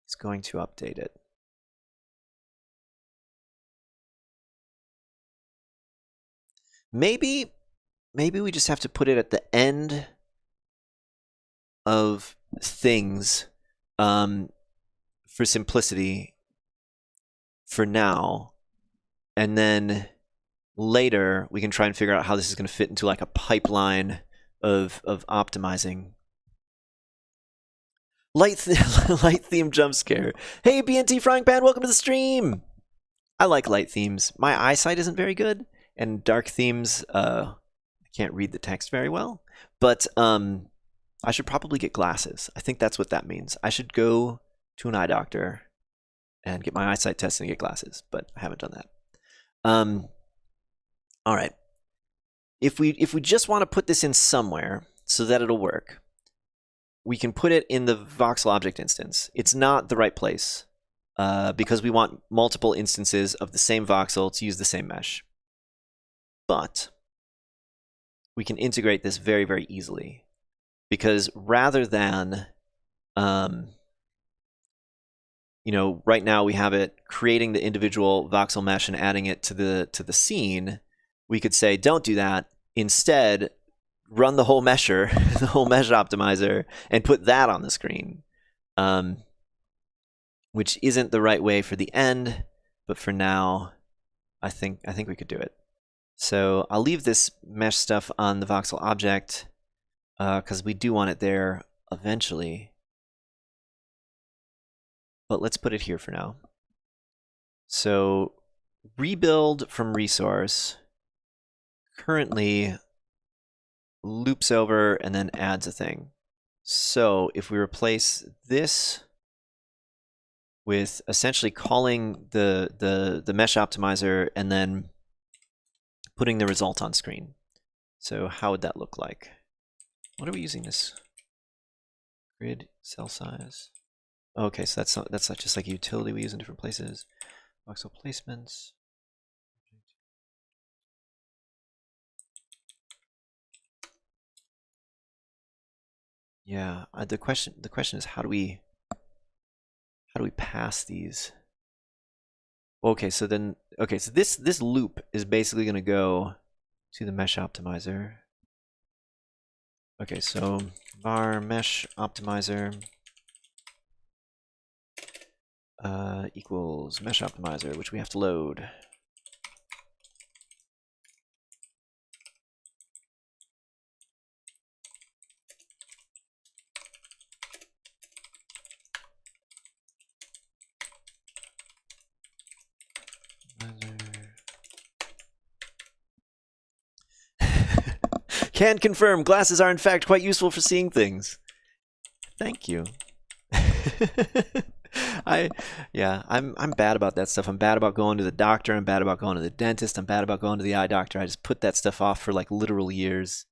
[SPEAKER 1] is going to update it. Maybe we just have to put it at the end of things for simplicity for now. And then later we can try and figure out how this is going to fit into like a pipeline of optimizing. Light theme jump scare. Hey, BNT Frying Pan, welcome to the stream. I like light themes. My eyesight isn't very good, and dark themes, I can't read the text very well. But I should probably get glasses. I think that's what that means. I should go to an eye doctor and get my eyesight tested and get glasses, but I haven't done that. All right. If we just want to put this in somewhere so that it'll work, we can put it in the voxel object instance. It's not the right place because we want multiple instances of the same voxel to use the same mesh. But we can integrate this very, very easily because rather than, right now we have it creating the individual voxel mesh and adding it to the scene. We could say, don't do that. Instead, run the whole mesher, the whole mesh optimizer, and put that on the screen, which isn't the right way for the end, but for now, I think we could do it. So I'll leave this mesh stuff on the voxel object because we do want it there eventually. But let's put it here for now. So rebuild from resource currently loops over and then adds a thing. So if we replace this with essentially calling the mesh optimizer and then putting the result on screen. So how would that look like? What are we using this? Grid cell size. Okay, so that's not just like a utility we use in different places. Voxel placements. Yeah, the question is how do we pass these? Okay, so this loop is basically going to go to the mesh optimizer. Okay, so var mesh optimizer equals mesh optimizer, which we have to load. Can confirm, glasses are in fact quite useful for seeing things. Thank you. I'm bad about that stuff. I'm bad about going to the doctor. I'm bad about going to the dentist. I'm bad about going to the eye doctor. I just put that stuff off for like literal years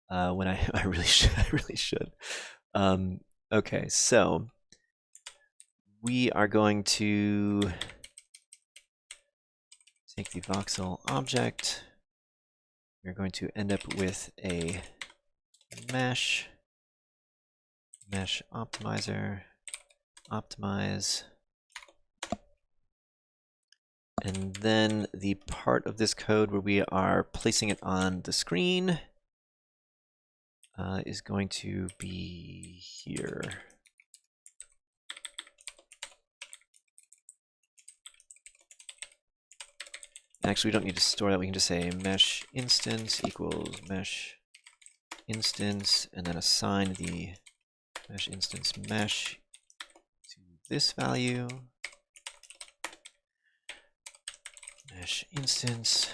[SPEAKER 1] when I really should. Okay, so we are going to take the voxel object. We're going to end up with a mesh optimizer, optimize, and then the part of this code where we are placing it on the screen is going to be here. Actually, we don't need to store that. We can just say mesh instance equals mesh instance, and then assign the mesh instance mesh to this value. Mesh instance.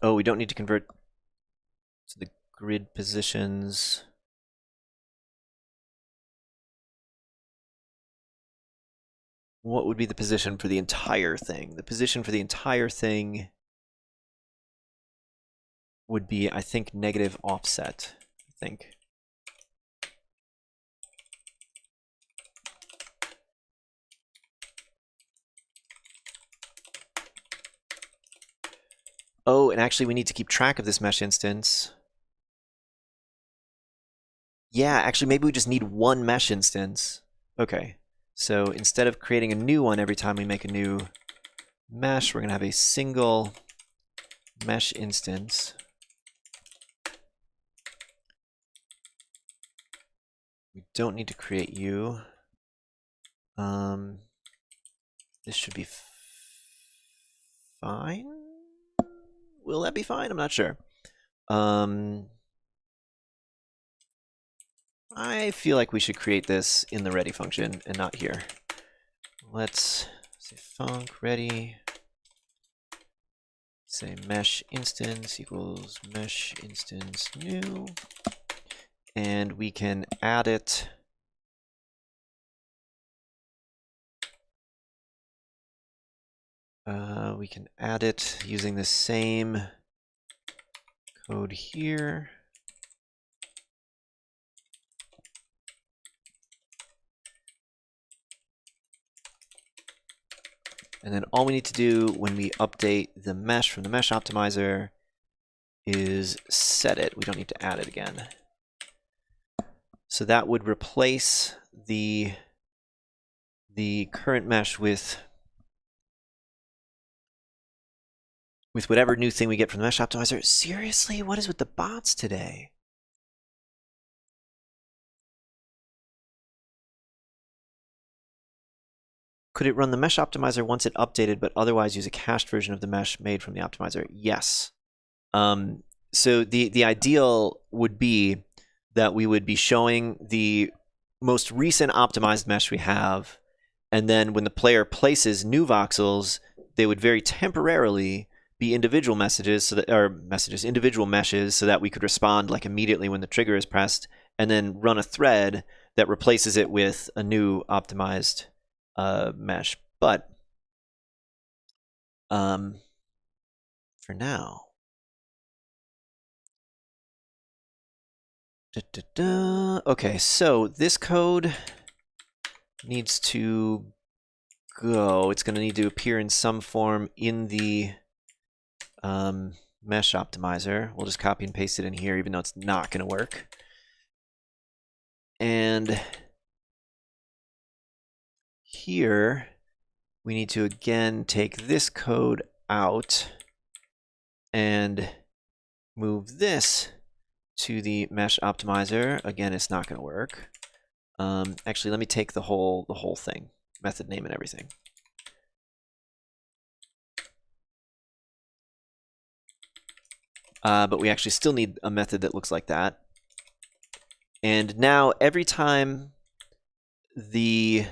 [SPEAKER 1] Oh, we don't need to convert to the grid positions. What would be the position for the entire thing? The position for the entire thing would be, I think, negative offset, I think. Oh, and actually we need to keep track of this mesh instance. Yeah, actually maybe we just need one mesh instance. Okay, so instead of creating a new one every time we make a new mesh, we're going to have a single mesh instance. We don't need to create you. This should be fine. Will that be fine? I'm not sure. I feel like we should create this in the ready function and not here. Let's say func ready. Say mesh instance equals mesh instance new. And we can add it. We can add it using the same code here. And then all we need to do when we update the mesh from the mesh optimizer is set it. We don't need to add it again. So that would replace the current mesh with whatever new thing we get from the mesh optimizer. Seriously, what is with the bots today? Could it run the mesh optimizer once it updated, but otherwise use a cached version of the mesh made from the optimizer? Yes. So the ideal would be that we would be showing the most recent optimized mesh we have, and then when the player places new voxels, they would very temporarily be individual messages, so that, or individual meshes, so that we could respond like immediately when the trigger is pressed, and then run a thread that replaces it with a new optimized mesh. But for now, Okay, so this code needs to go. It's going to need to appear in some form in the mesh optimizer. We'll just copy and paste it in here, even though it's not going to work. And here, we need to again take this code out and move this to the mesh optimizer. Again, it's not going to work. Actually, let me take the whole thing, method name and everything. But we actually still need a method that looks like that. And now every time the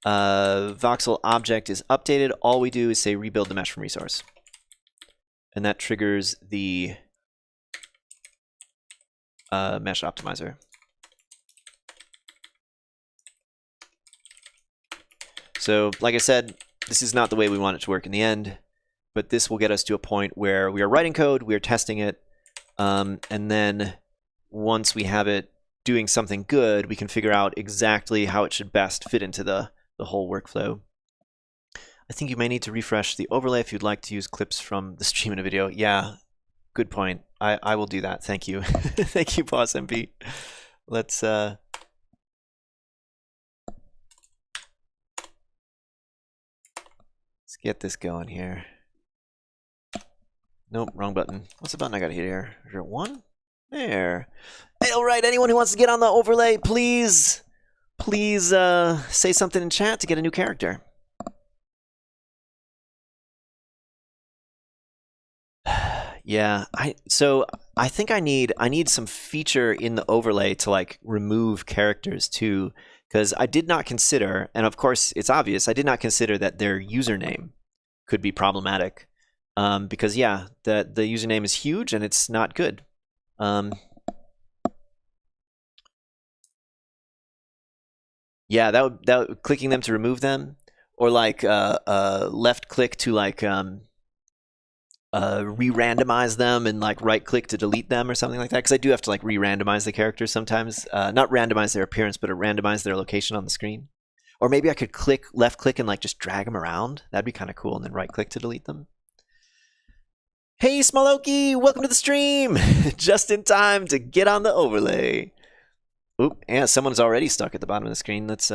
[SPEAKER 1] voxel object is updated, all we do is say rebuild the mesh from resource. And that triggers the mesh optimizer. So, like I said, this is not the way we want it to work in the end, but this will get us to a point where we are writing code, we are testing it, and then once we have it doing something good, we can figure out exactly how it should best fit into the whole workflow. I think you may need to refresh the overlay if you'd like to use clips from the stream in a video. Yeah, good point. I will do that. Thank you. Thank you, Boss MP. Let's get this going here. Nope, wrong button. What's the button I gotta hit here? Is there one? There. Hey, all right, anyone who wants to get on the overlay, please say something in chat to get a new character. Yeah, I think I need some feature in the overlay to like remove characters too, because I did not consider, and of course it's obvious, I did not consider that their username could be problematic. Because yeah, the username is huge and it's not good. Yeah, that would clicking them to remove them, or like left click to like re-randomize them and like right click to delete them or something like that, because I do have to like re-randomize the characters sometimes. Not randomize their appearance, but randomize their location on the screen. Or maybe I could left click and like just drag them around. That'd be kind of cool, and then right click to delete them. Hey Smoloki, welcome to the stream! Just in time to get on the overlay. Oop, yeah, someone's already stuck at the bottom of the screen. Let's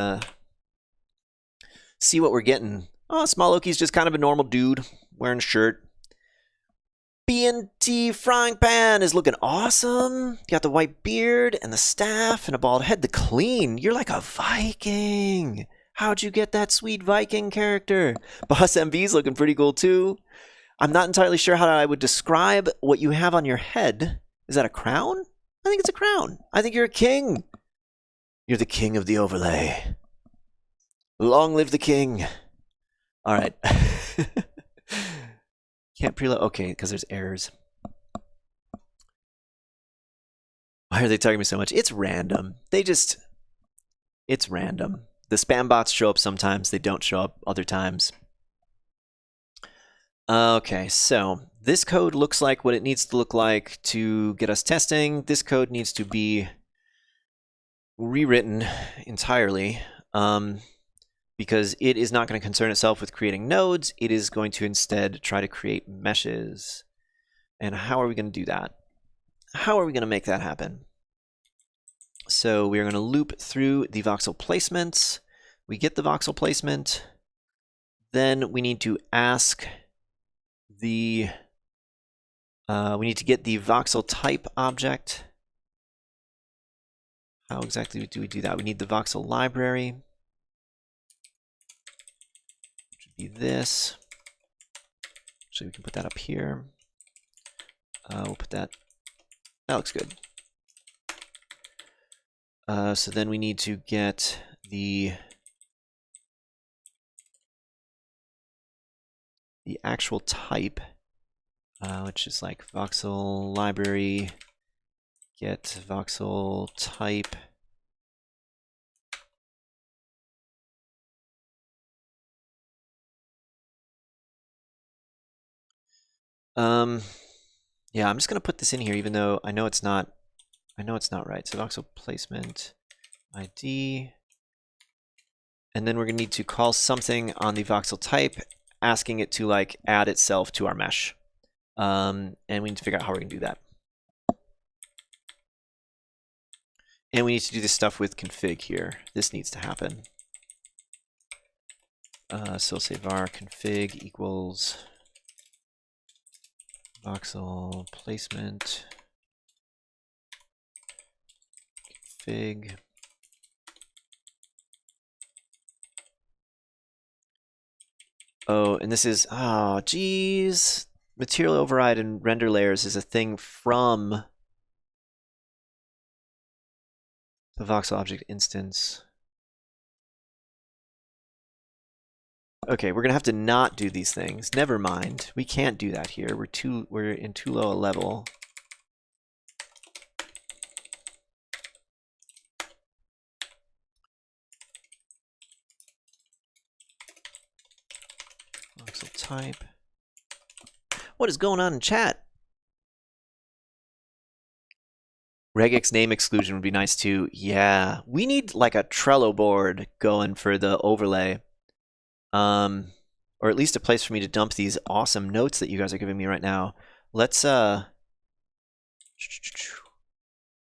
[SPEAKER 1] see what we're getting. Oh, Smoloki's just kind of a normal dude wearing a shirt. BNT Frying Pan is looking awesome. You got the white beard and the staff and a bald head. The clean. You're like a Viking. How'd you get that sweet Viking character? Boss MV's looking pretty cool too. I'm not entirely sure how I would describe what you have on your head. Is that a crown? I think it's a crown. I think you're a king. You're the king of the overlay. Long live the king. All right. Can't preload. Okay, because there's errors. Why are they talking to me so much? It's random. It's random. The spam bots show up sometimes. They don't show up other times. Okay, so this code looks like what it needs to look like to get us testing. This code needs to be rewritten entirely because it is not going to concern itself with creating nodes. It is going to instead try to create meshes. And how are we going to do that? How are we going to make that happen? So we are going to loop through the voxel placements. We get the voxel placement. Then we need to ask we need to get the voxel type object. How exactly do we do that? We need the voxel library, which would be this. Actually, we can put that up here. We'll put that. That looks good. So then we need to get the actual type, which is like voxel library, get voxel type. Yeah, I'm just going to put this in here, even though I know it's not I know it's not right. So voxel placement ID. And then we're going to need to call something on the voxel type, asking it to like add itself to our mesh. And we need to figure out how we're going to do that. And we need to do this stuff with config here. This needs to happen. So we'll say var config equals voxel placement config. Oh, and this is, oh, geez. Material override and render layers is a thing from the voxel object instance. Okay, we're gonna have to not do these things. Never mind. We can't do that here. We're in too low a level. Voxel type. What is going on in chat? Regex name exclusion would be nice too. Yeah, we need like a Trello board going for the overlay. Or at least a place for me to dump these awesome notes that you guys are giving me right now. Let's hang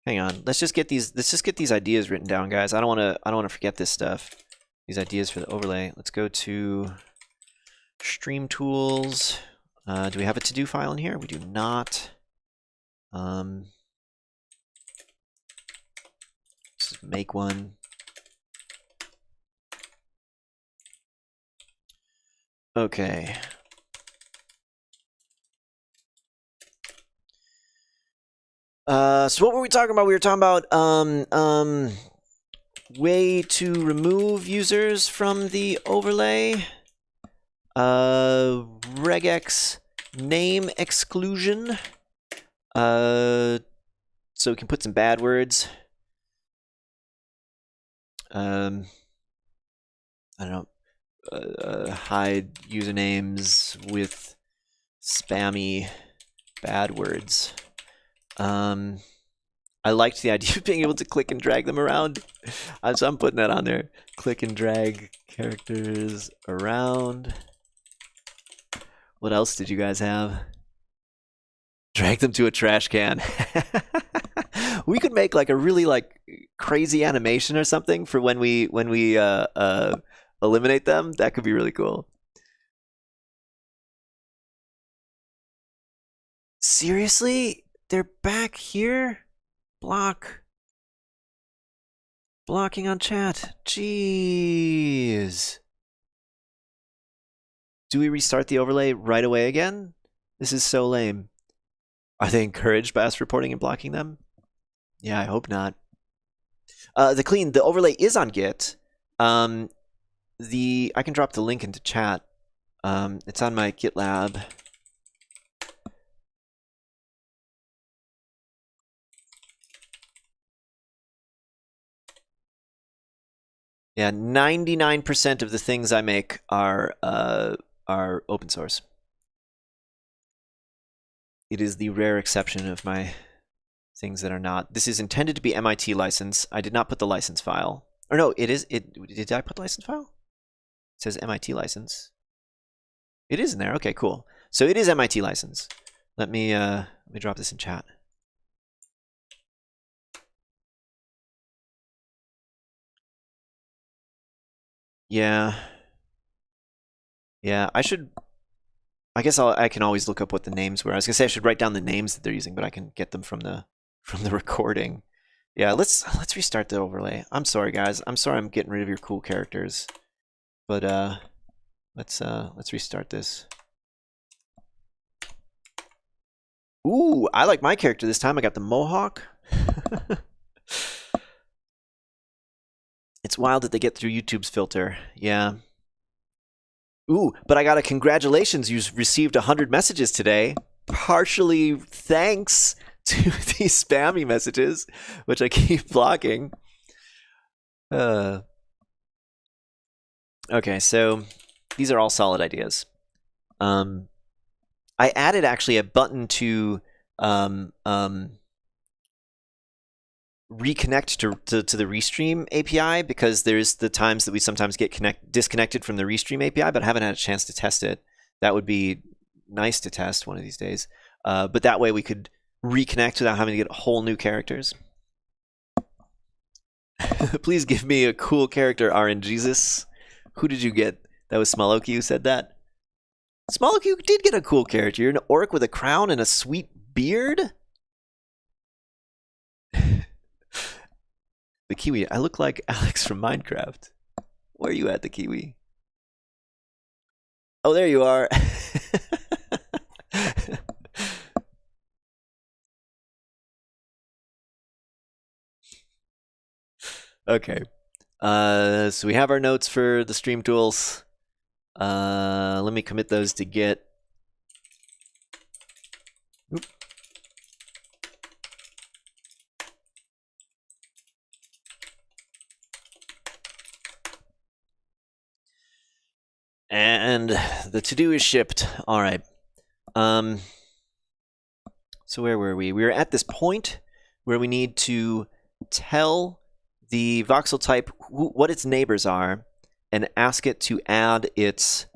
[SPEAKER 1] on. Let's just get these ideas written down, guys. I don't want to forget this stuff. These ideas for the overlay. Let's go to Stream Tools. Do we have a to-do file in here? We do not. Let's just make one. Okay. So what were we talking about? We were talking about way to remove users from the overlay. Regex name exclusion. So we can put some bad words. I don't know. Hide usernames with spammy bad words. I liked the idea of being able to click and drag them around. So I'm putting that on there. Click and drag characters around. What else did you guys have? Drag them to a trash can. We could make like a really like crazy animation or something for when we eliminate them. That could be really cool. Seriously? They're back here? Blocking on chat. Jeez. Do we restart the overlay right away again? This is so lame. Are they encouraged by us reporting and blocking them? Yeah, I hope not. The overlay is on Git. I can drop the link into chat. It's on my GitLab. Yeah, 99% of the things I make are open source. It is the rare exception of my things that are not. This is intended to be MIT license. I did not put the license file. Or no, it is. Did I put the license file? It says MIT license. It is in there. Okay, cool. So it is MIT license. Let me drop this in chat. Yeah. Yeah, I guess I can always look up what the names were. I was gonna say I should write down the names that they're using, but I can get them from the recording. Yeah, let's restart the overlay. I'm sorry, guys. I'm sorry I'm getting rid of your cool characters. But let's restart this. Ooh, I like my character this time. I got the mohawk. It's wild that they get through YouTube's filter. Yeah. Ooh, but I got a congratulations. You received 100 messages today. Partially thanks to these spammy messages, which I keep blocking. Okay, so these are all solid ideas. I added actually a button to reconnect to the Restream API, because there's the times that we sometimes get disconnected from the Restream API, but I haven't had a chance to test it. That would be nice to test one of these days. But that way we could reconnect without having to get whole new characters. Please give me a cool character, RNGesus. Who did you get? That was Smoloky who said that. Smoloky, you did get a cool character. You're an orc with a crown and a sweet beard? The Kiwi, I look like Alex from Minecraft. Where are you at, the Kiwi? Oh, there you are. Okay. So we have our notes for the stream tools. Let me commit those to Git. Oop. And the to-do is shipped. All right. So where were we? We were at this point where we need to tell the voxel type what its neighbors are and ask it to add its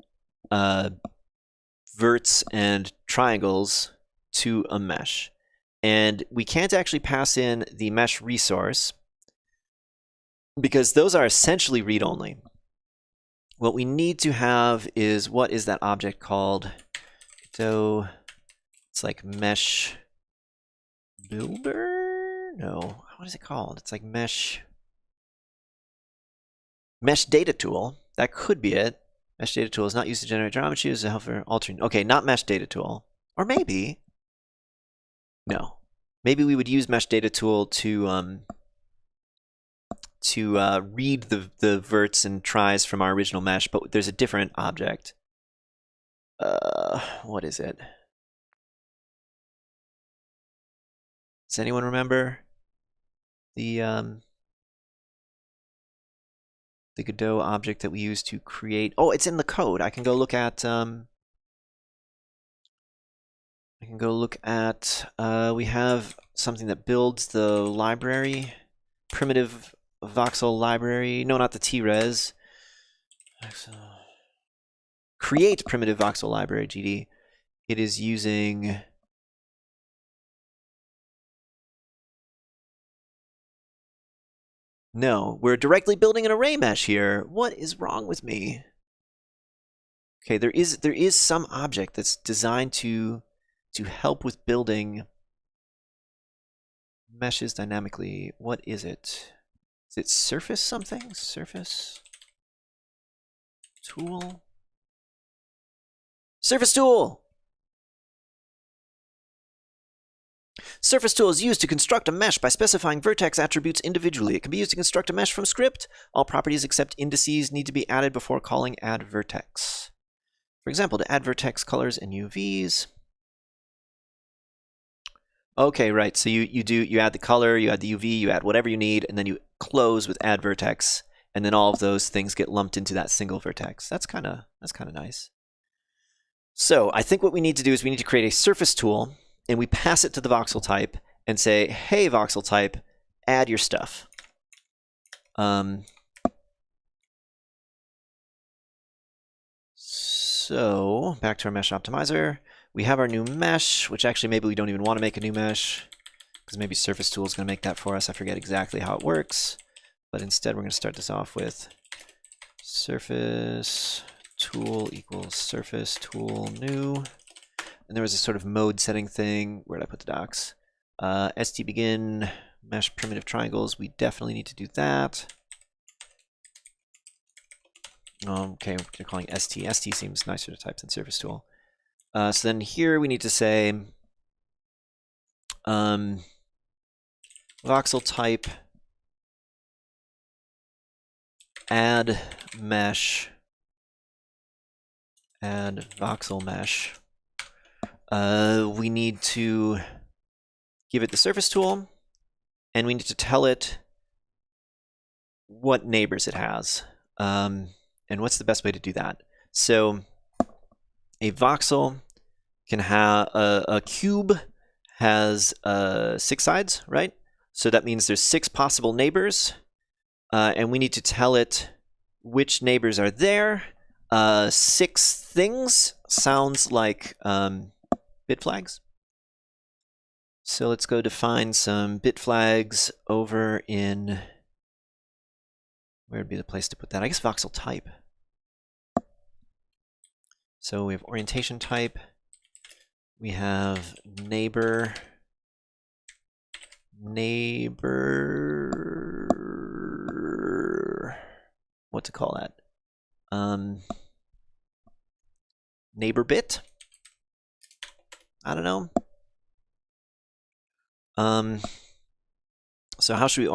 [SPEAKER 1] verts and triangles to a mesh. And we can't actually pass in the mesh resource because those are essentially read-only. What we need to have is, what is that object called? So it's like mesh builder? No, what is it called? It's like mesh data tool. That could be it. Mesh data tool is not used to generate geometry, is to help for altering. Okay, not mesh data tool. Or maybe. No. Maybe we would use mesh data tool to read the verts and tries from our original mesh, but there's a different object. What is it? Does anyone remember the Godot object that we used to create? Oh, it's in the code. I can go look at we have something that builds the library, primitive voxel library. No, not the T-res. Create primitive voxel library, GD. It is using no, we're directly building an array mesh here. What is wrong with me? Okay, there is some object that's designed to help with building meshes dynamically. What is it? Is it surface something? Surface tool? Surface tool! Surface tool is used to construct a mesh by specifying vertex attributes individually. It can be used to construct a mesh from script. All properties except indices need to be added before calling add vertex. For example, to add vertex colors and UVs. Okay, right. So you add the color, you add the UV, you add whatever you need, and then you close with add vertex, and then all of those things get lumped into that single vertex. That's kind of nice. So I think what we need to do is we need to create a surface tool, and we pass it to the voxel type and say, hey, voxel type, add your stuff. So back to our mesh optimizer. We have our new mesh, which actually maybe we don't even want to make a new mesh because maybe surface tool is going to make that for us. I forget exactly how it works, but instead we're going to start this off with surface tool equals surface tool new. And there was a sort of mode setting thing. Where did I put the docs? st begin mesh primitive triangles. We definitely need to do that. Okay, we're calling st. St seems nicer to type than surface tool. So then here we need to say voxel type add mesh, add voxel mesh. We need to give it the surface tool, and we need to tell it what neighbors it has. And what's the best way to do that? So a voxel can have a cube has 6 sides, right? So that means there's 6 possible neighbors, and we need to tell it which neighbors are there. 6 things sounds like bit flags. So let's go define some bit flags over in, where would be the place to put that? I guess voxel type. So we have orientation type. We have neighbor, what to call that? Neighbor bit? I don't know. So how should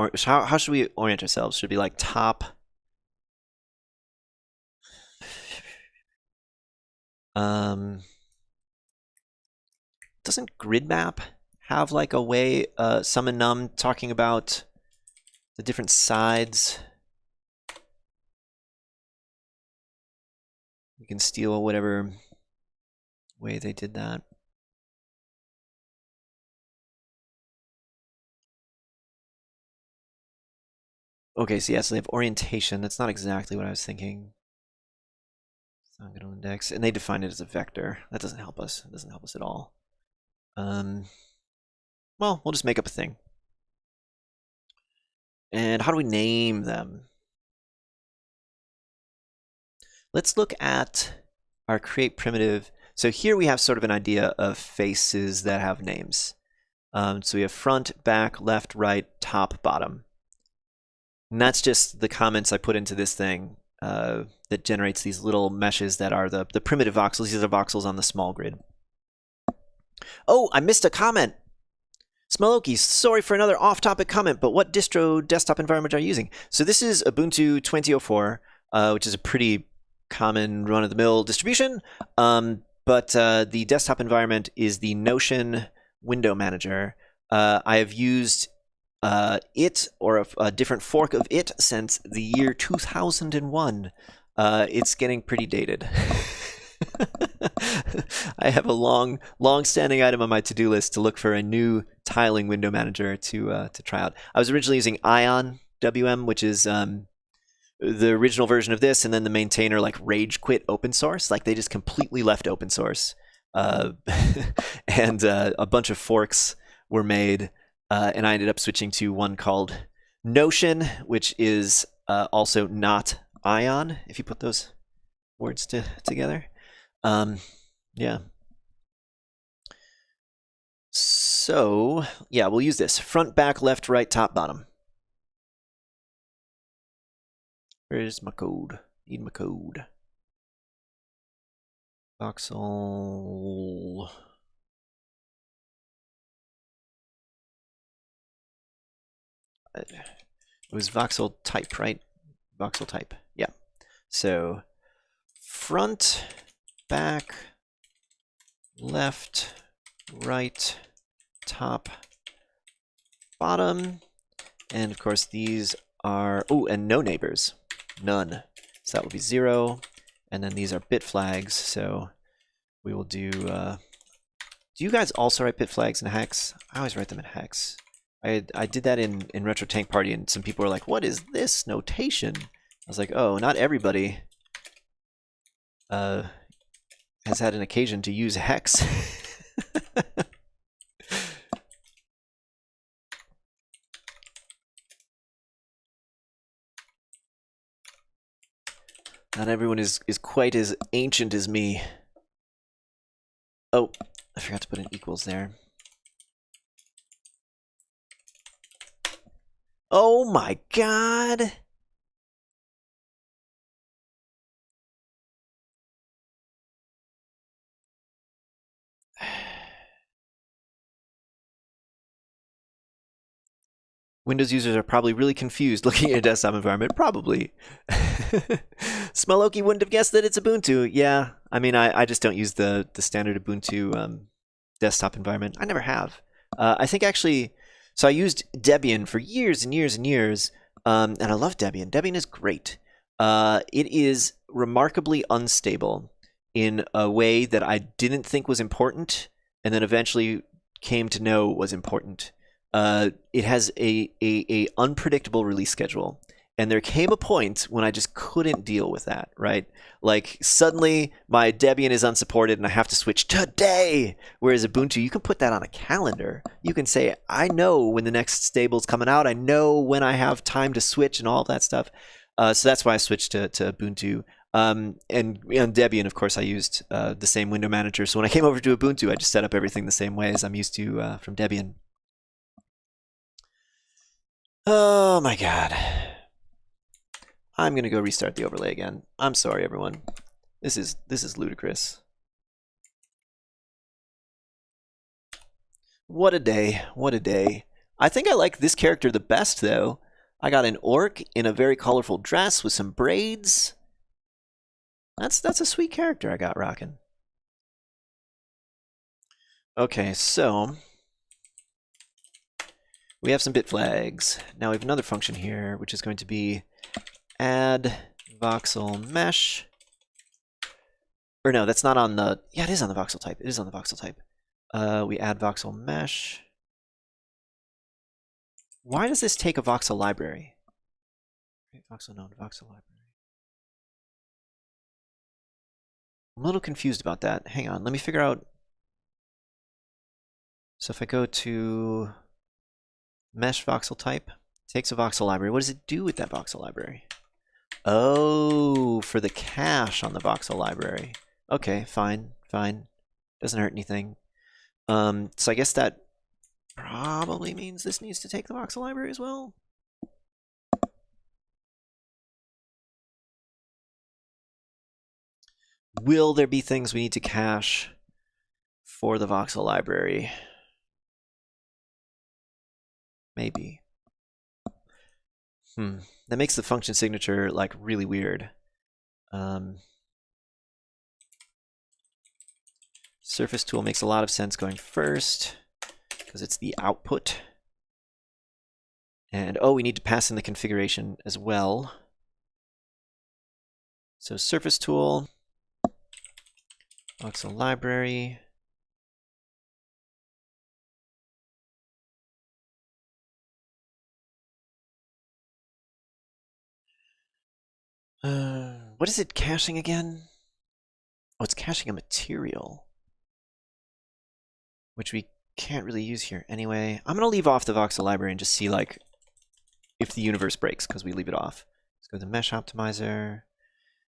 [SPEAKER 1] we orient ourselves? Should it be like top? Doesn't grid map have like a way, sum and num talking about the different sides? We can steal whatever way they did that. Okay, so yeah, so they have orientation. That's not exactly what I was thinking. It's not good on index. And they define it as a vector. That doesn't help us. It doesn't help us at all. Well, we'll just make up a thing. And how do we name them? Let's look at our create primitive. So here we have sort of an idea of faces that have names. So we have front, back, left, right, top, bottom. And that's just the comments I put into this thing that generates these little meshes that are the primitive voxels. These are voxels on the small grid. Oh, I missed a comment. Smeloki, sorry for another off-topic comment, but what distro desktop environment are you using? So this is Ubuntu 2004, which is a pretty common run-of-the-mill distribution, but the desktop environment is the Notion window manager. I have used it, or a different fork of it, since the year 2001. It's getting pretty dated. I have a long-standing item on my to-do list to look for a new tiling window manager to try out. I was originally using Ion WM, which is the original version of this, and then the maintainer like rage quit open source. Like they just completely left open source, and a bunch of forks were made, and I ended up switching to one called Notion, which is also not Ion, if you put those words together. Yeah. So, yeah, we'll use this. Front, back, left, right, top, bottom. Where's my code? Need my code. Voxel. It was voxel type, right? Voxel type. Yeah. So, front, back, left, right, top, bottom, and of course these are, oh, and no neighbors, none. So that will be 0, and then these are bit flags, so we will do you guys also write bit flags in hex? I always write them in hex. I did that in Retro Tank Party, and some people were like, what is this notation? I was like, oh, not everybody has had an occasion to use hex. Not everyone is quite as ancient as me. Oh, I forgot to put an equals there. Oh my god! Windows users are probably really confused looking at a desktop environment. Probably. Smeloki wouldn't have guessed that it's Ubuntu. Yeah, I mean, I just don't use the standard Ubuntu desktop environment. I never have. I think actually, so I used Debian for years and years and years, and I love Debian. Debian is great. It is remarkably unstable in a way that I didn't think was important, and then eventually came to know was important. it has a unpredictable release schedule. And there came a point when I just couldn't deal with that, right? Like suddenly my Debian is unsupported and I have to switch today. Whereas Ubuntu, you can put that on a calendar. You can say, I know when the next stable's coming out. I know when I have time to switch and all of that stuff. So that's why I switched to Ubuntu. And on Debian, of course, I used the same window manager. So when I came over to Ubuntu, I just set up everything the same way as I'm used to from Debian. Oh my god. I'm gonna go restart the overlay again. I'm sorry, everyone. This is ludicrous. What a day. What a day. I think I like this character the best, though. I got an orc in a very colorful dress with some braids. That's a sweet character I got rocking. Okay, so we have some bit flags. Now we have another function here, which is going to be add voxel mesh. Or no, that's not on the... Yeah, it is on the voxel type. It is on the voxel type. We add voxel mesh. Why does this take a voxel library? Voxel node, voxel library. I'm a little confused about that. Hang on, let me figure out. So if I go to mesh voxel type, it takes a voxel library. What does it do with that voxel library? Oh, for the cache on the voxel library. Okay, fine, fine. Doesn't hurt anything. So I guess that probably means this needs to take the voxel library as well. Will there be things we need to cache for the voxel library? Maybe. That makes the function signature like really weird. Surface tool makes a lot of sense going first because it's the output. And oh, we need to pass in the configuration as well. So surface tool, voxel library. What is it caching again? Oh, it's caching a material, which we can't really use here anyway. I'm going to leave off the voxel library and just see like if the universe breaks because we leave it off. Let's go to the mesh optimizer,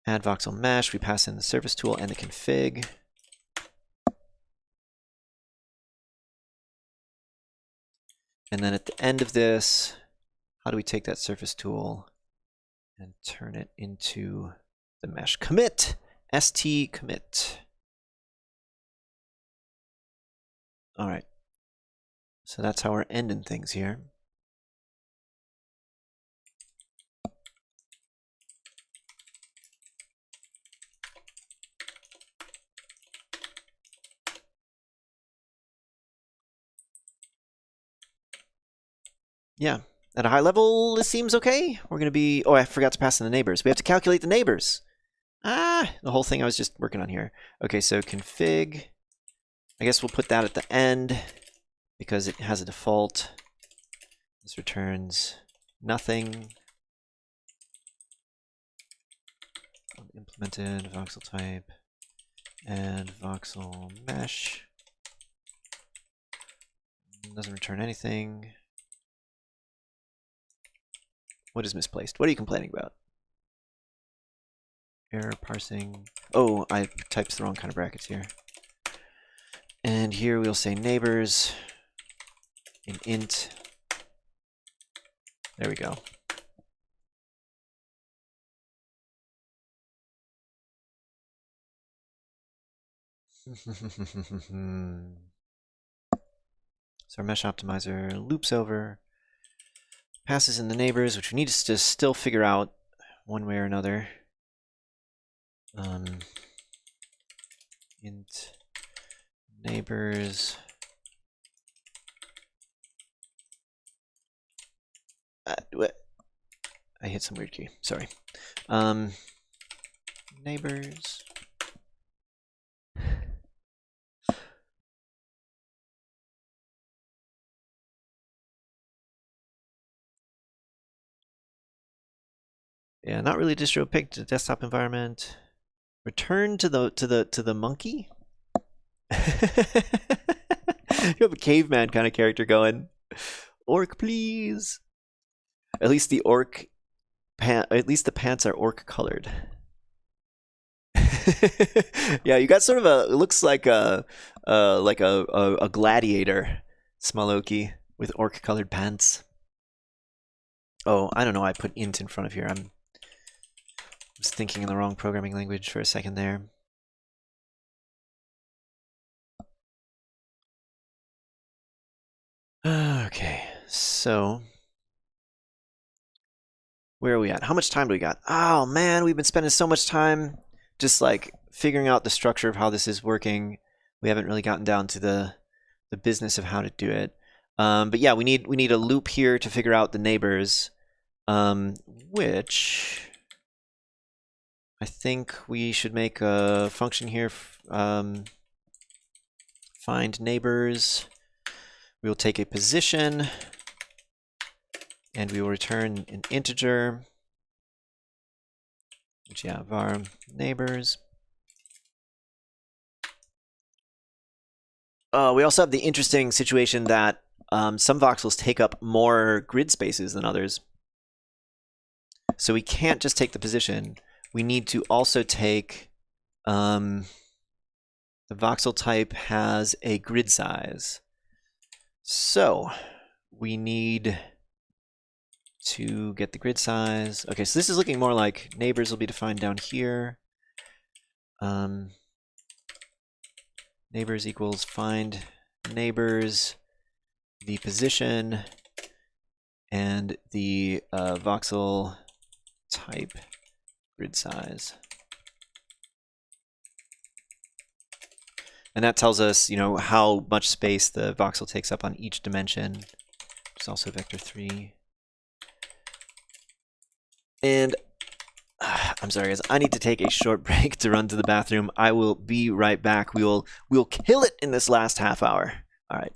[SPEAKER 1] add voxel mesh. We pass in the surface tool and the config. And then at the end of this, how do we take that surface tool and turn it into the mesh commit? st commit. All right. So that's how we're ending things here. Yeah, at a high level, this seems okay. We're going to be... Oh, I forgot to pass in the neighbors. We have to calculate the neighbors. Ah, the whole thing I was just working on here. Okay, so config. I guess we'll put that at the end because it has a default. This returns nothing. Implemented voxel type and voxel mesh. Doesn't return anything. What is misplaced? What are you complaining about? Error parsing. Oh, I typed the wrong kind of brackets here. And here we'll say neighbors in int. There we go. So our mesh optimizer loops over, passes in the neighbors, which we need to still figure out one way or another. Int neighbors. I hit some weird key. Sorry. Neighbors. Yeah, not really distro. Pick the desktop environment. Return to the monkey. You have a caveman kind of character going. Orc, please. At least the orc at least the pants are orc colored. Yeah, you got sort of a, it looks like a gladiator, Smaloki, with orc colored pants. Oh, I don't know. I put int in front of here. I was thinking in the wrong programming language for a second there. Okay, so where are we at? How much time do we got? Oh man, we've been spending so much time just like figuring out the structure of how this is working. We haven't really gotten down to the business of how to do it. But yeah, we need a loop here to figure out the neighbors, which I think we should make a function here. Find neighbors. We will take a position, and we will return an integer, which, yeah, var neighbors. We also have the interesting situation that some voxels take up more grid spaces than others. So we can't just take the position. We need to also take, the voxel type has a grid size. So we need to get the grid size. Okay, so this is looking more like neighbors will be defined down here. Neighbors equals find neighbors, the position, and the voxel type grid size. And that tells us, you know, how much space the voxel takes up on each dimension, which is also vector 3. And I'm sorry, guys. I need to take a short break to run to the bathroom. I will be right back. We'll kill it in this last half hour. All right.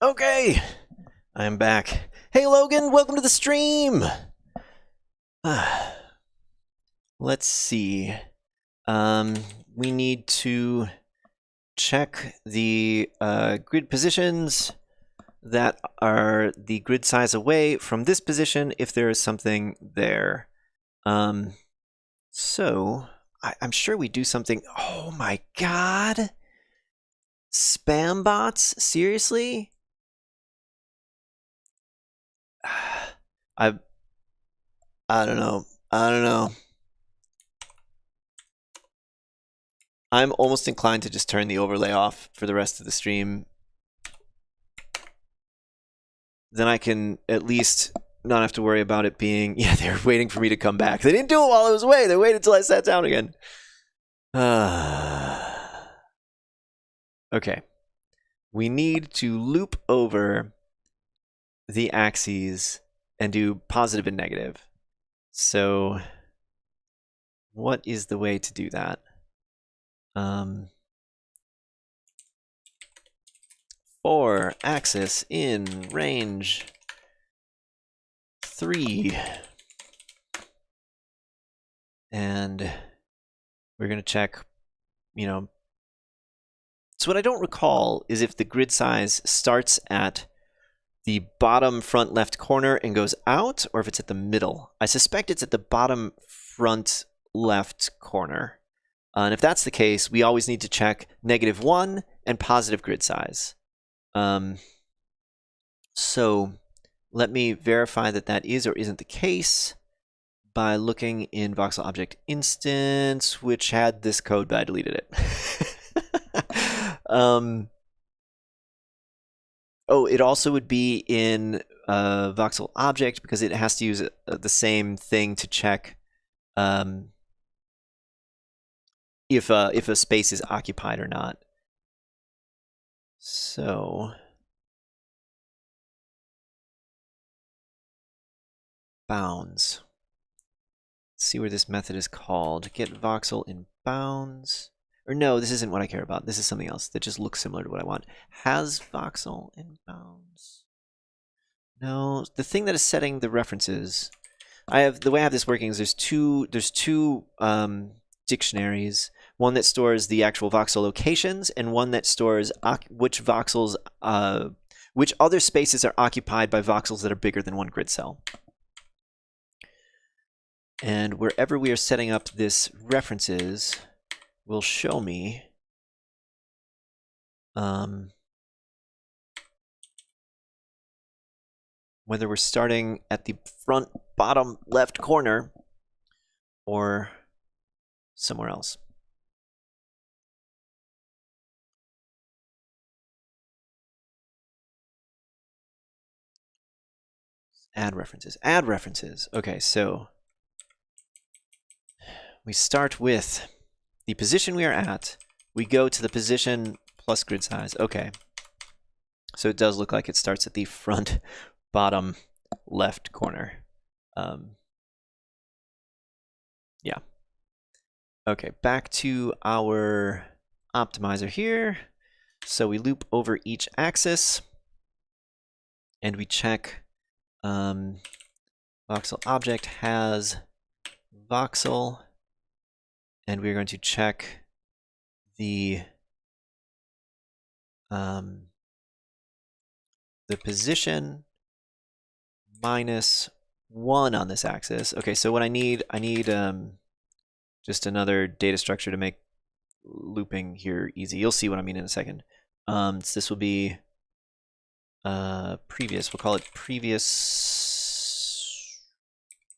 [SPEAKER 1] Okay, I'm back. Hey, Logan, welcome to the stream. Let's see. We need to check the grid positions that are the grid size away from this position if there is something there. So I'm sure we do something. Oh my god. Spam bots? Seriously? I don't know. I don't know. I'm almost inclined to just turn the overlay off for the rest of the stream. Then I can at least not have to worry about it being, yeah, they were waiting for me to come back. They didn't do it while I was away. They waited until I sat down again. Okay. We need to loop over the axes and do positive and negative. So what is the way to do that? For axis in range 3. And we're going to check, you know. So what I don't recall is if the grid size starts at the bottom front left corner and goes out, or if it's at the middle. I suspect it's at the bottom front left corner. And if that's the case, we always need to check -1 and positive grid size. So let me verify that that is or isn't the case by looking in Voxel Object Instance, which had this code, but I deleted it. Oh, it also would be in Voxel Object because it has to use the same thing to check if a space is occupied or not. So bounds. Let's see where this method is called. Get voxel in bounds. Or no, this isn't what I care about. This is something else that just looks similar to what I want. Has voxel in bounds. No, the thing that is setting the references. The way I have this working is there's two dictionaries. One that stores the actual voxel locations, and one that stores which voxels, which other spaces are occupied by voxels that are bigger than one grid cell. And wherever we are setting up this references will show me whether we're starting at the front bottom left corner or somewhere else. Add references. Add references. Okay, so we start with the position we are at. We go to the position plus grid size. Okay. So it does look like it starts at the front bottom left corner. Yeah. Okay, back to our optimizer here. So we loop over each axis and we check voxel object has voxel, and we're going to check the position -1 on this axis. Okay, so what I need just another data structure to make looping here easy. You'll see what I mean in a second. So this will be previous. We'll call it previous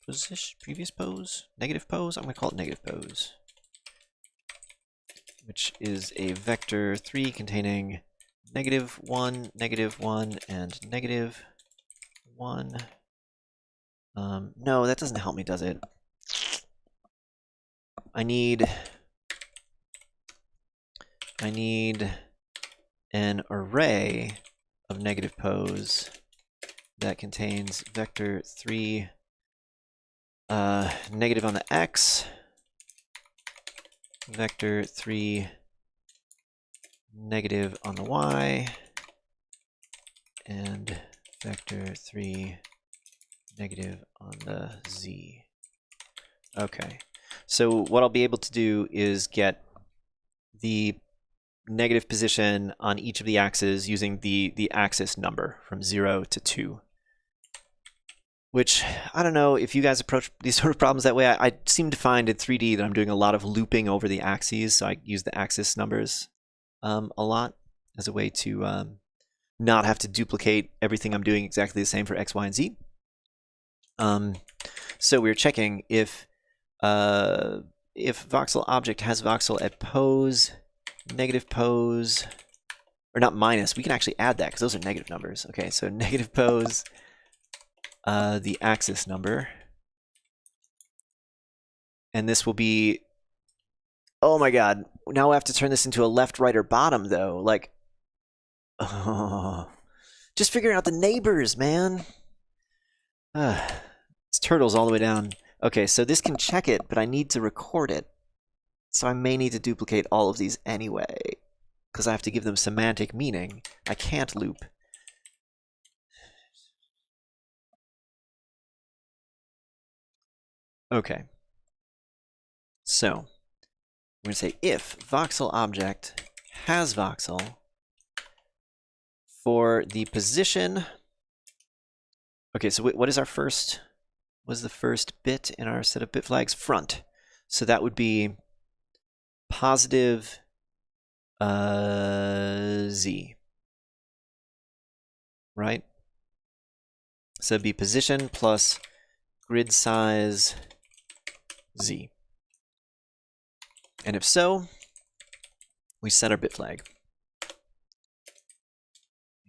[SPEAKER 1] position, previous pose, negative pose. I'm going to call it negative pose, which is a vector 3 containing -1, -1, and -1. No, that doesn't help me, does it? I need an array of negative pose that contains vector 3 negative on the x, vector 3 negative on the y, and vector 3 negative on the z. Okay, so what I'll be able to do is get the negative position on each of the axes using the axis number from 0 to 2. Which, I don't know if you guys approach these sort of problems that way. I seem to find in 3D that I'm doing a lot of looping over the axes, so I use the axis numbers a lot as a way to not have to duplicate everything I'm doing exactly the same for X, Y, and Z. So we're checking if voxel object has voxel at pose, negative pose, or not minus. We can actually add that because those are negative numbers. Okay, so negative pose, the axis number. And this will be, oh my god, now I have to turn this into a left, right, or bottom, though. Like, oh, just figuring out the neighbors, man. It's turtles all the way down. Okay, so this can check it, but I need to record it. So I may need to duplicate all of these anyway, because I have to give them semantic meaning. I can't loop. Okay. So, we're going to say if voxel object has voxel for the position. Okay, so what is our first, what is the first bit in our set of bit flags? Front. So that would be positive Z, right? So it'd be position plus grid size Z. And if so, we set our bit flag.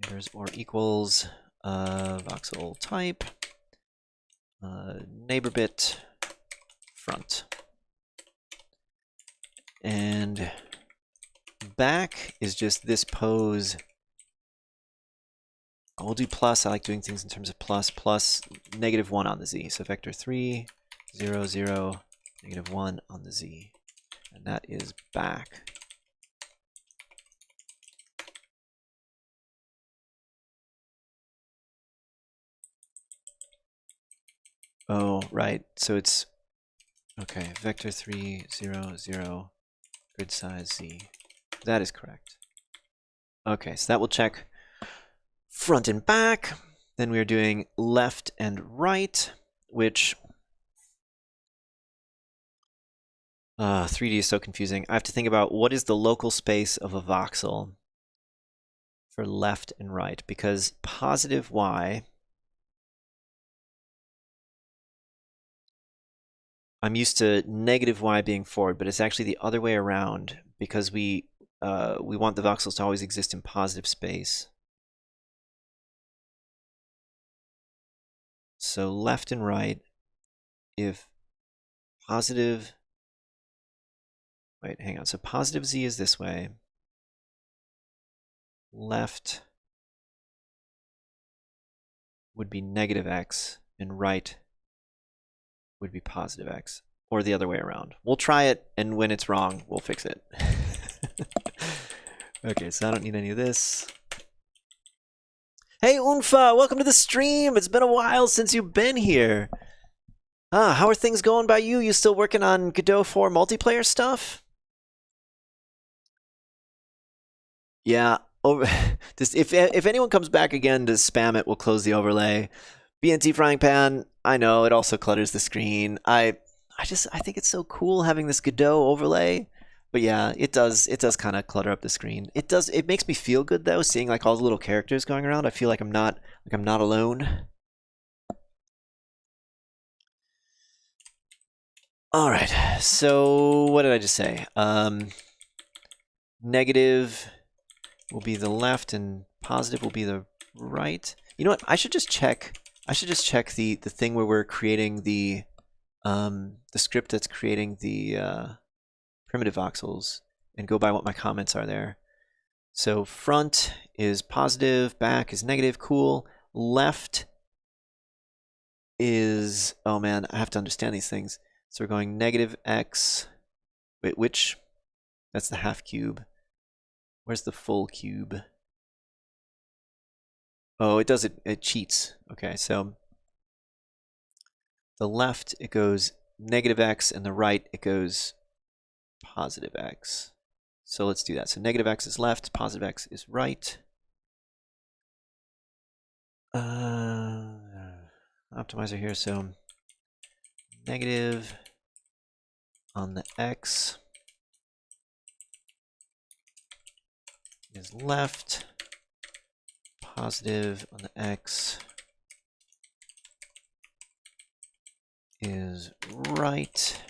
[SPEAKER 1] Neighbors or equals voxel type neighbor bit front. And back is just this pose. We'll do plus. I like doing things in terms of plus. Plus -1 on the Z. So vector 3, 0, 0, -1 on the Z. And that is back. Oh, right. So it's, okay, vector 3, 0, 0, grid size Z. That is correct. Okay, so that will check front and back. Then we are doing left and right, which 3D is so confusing. I have to think about what is the local space of a voxel for left and right, because positive Y, I'm used to negative Y being forward, but it's actually the other way around, because we want the voxels to always exist in positive space. So left and right, if positive, wait, hang on. So positive Z is this way. Left would be negative X, and right would be positive X, or the other way around. We'll try it, and when it's wrong, we'll fix it. Okay, so I don't need any of this. Hey, Unfa, welcome to the stream. It's been a while since you've been here. How are things going by you? You still working on Godot 4 multiplayer stuff? Yeah. If anyone comes back again to spam it, we'll close the overlay. BNT Frying Pan, I know, it also clutters the screen. I think it's so cool having this Godot overlay. But yeah, it does kind of clutter up the screen. It makes me feel good though, seeing like all the little characters going around. I feel like I'm not alone. All right. So what did I just say? Negative will be the left and positive will be the right. You know what? I should just check the thing where we're creating the script that's creating the primitive voxels and go by what my comments are there. So front is positive, back is negative, cool. Left is, oh man, I have to understand these things. So we're going negative X, wait, which? That's the half cube. Where's the full cube? Oh, it does it cheats. Okay, so the left, it goes negative X, and the right, it goes positive X. So let's do that. So negative X is left, positive X is right. Optimizer here, so negative on the X is left, positive on the X is right.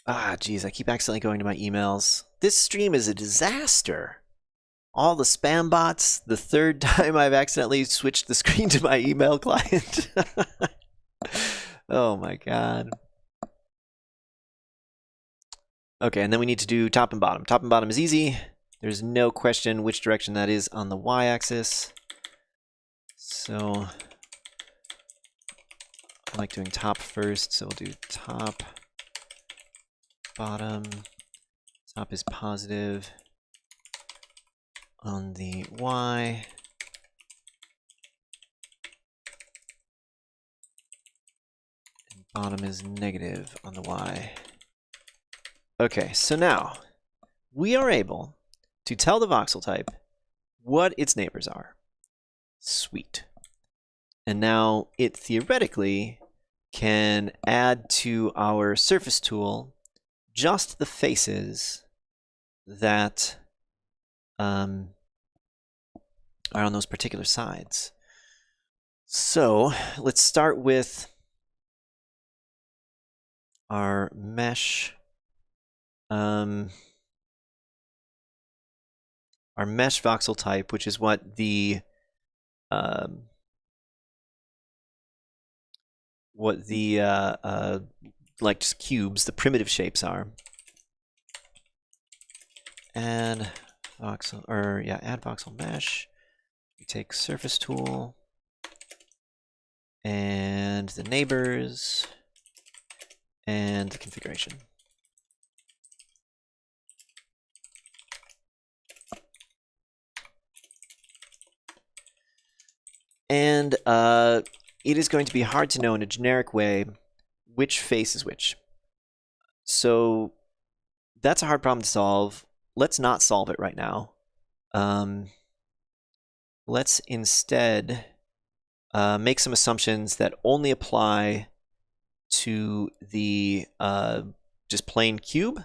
[SPEAKER 1] Ah, geez, I keep accidentally going to my emails. This stream is a disaster. All the spam bots, the third time I've accidentally switched the screen to my email client. Oh my god. Okay, and then we need to do top and bottom. Top and bottom is easy. There's no question which direction that is on the y-axis. So I like doing top first, so we'll do top, bottom. Top is positive on the y. And bottom is negative on the y. Okay, so now we are able to tell the voxel type what its neighbors are. Sweet. And now it theoretically can add to our surface tool just the faces that are on those particular sides. So let's start with our mesh. Our mesh voxel type, which is what the like just cubes, the primitive shapes are. Add voxel, or yeah, add voxel mesh. We take surface tool and the neighbors and the configuration. And it is going to be hard to know in a generic way which face is which. So that's a hard problem to solve. Let's not solve it right now. Let's instead make some assumptions that only apply to the just plain cube,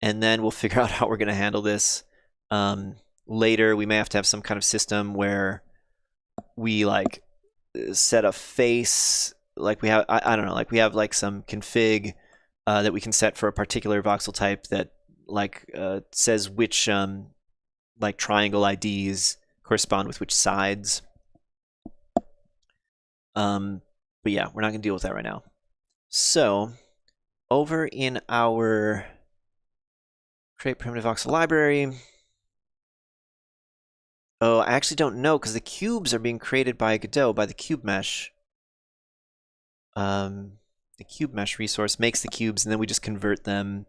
[SPEAKER 1] and then we'll figure out how we're going to handle this. Later, we may have to have some kind of system where we like set a face, like we have, I don't know, like we have like some config that we can set for a particular voxel type that like says which like triangle IDs correspond with which sides. But yeah, we're not gonna deal with that right now. So over in our create primitive voxel library, oh, I actually don't know because the cubes are being created by Godot, by the cube mesh. The cube mesh resource makes the cubes, and then we just convert them.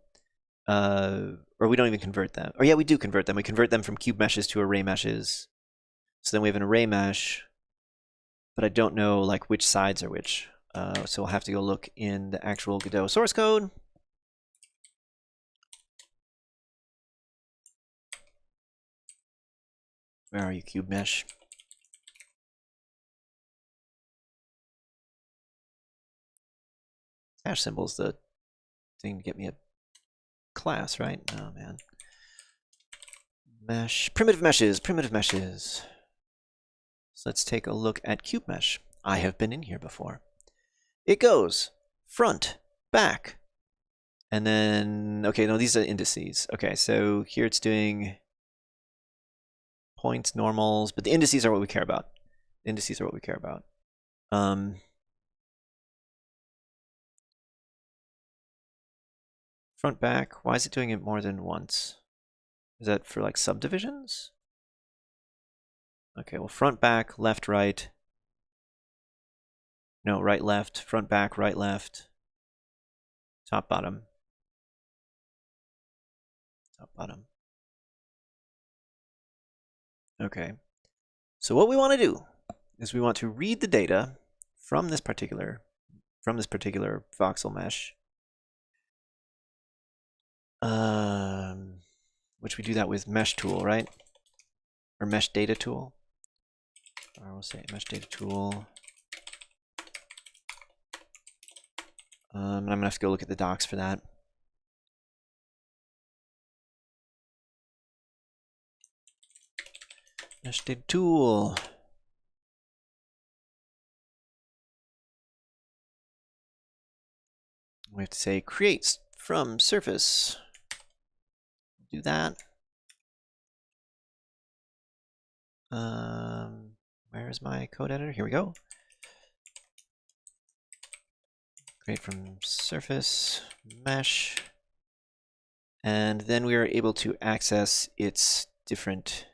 [SPEAKER 1] Or we don't even convert them. Or yeah, we do convert them. We convert them from cube meshes to array meshes. So then we have an array mesh, but I don't know like which sides are which. So we'll have to go look in the actual Godot source code. Where are you, cube mesh? Hash symbol is the thing to get me a class, right? Oh man. Mesh, primitive meshes, primitive meshes. So let's take a look at cube mesh. I have been in here before. It goes front, back, and then, okay, no, these are indices. Okay, so here it's doing points, normals, but the indices are what we care about. Indices are what we care about. Front, back, why is it doing it more than once? Is that for like subdivisions? Okay, well, front, back, left, right. No, right, left, front, back, right, left. Top, bottom. Top, bottom. Okay. So what we want to do is we want to read the data from this particular voxel mesh. Which we do that with mesh tool, right? Or mesh data tool. Or we'll say mesh data tool. And I'm gonna have to go look at the docs for that. Mesh data tool. We have to say create from surface. Do that. Where's my code editor? Here we go. Create from surface mesh. And then we are able to access its different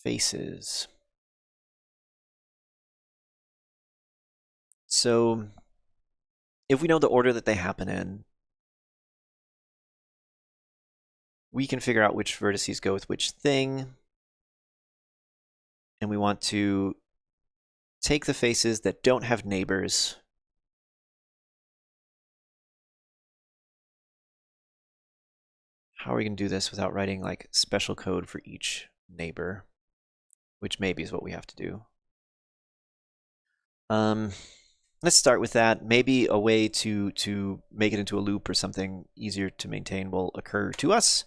[SPEAKER 1] faces. So if we know the order that they happen in, we can figure out which vertices go with which thing. And we want to take the faces that don't have neighbors. How are we going to do this without writing like special code for each neighbor? Which maybe is what we have to do. Let's start with that. Maybe a way to make it into a loop or something easier to maintain will occur to us.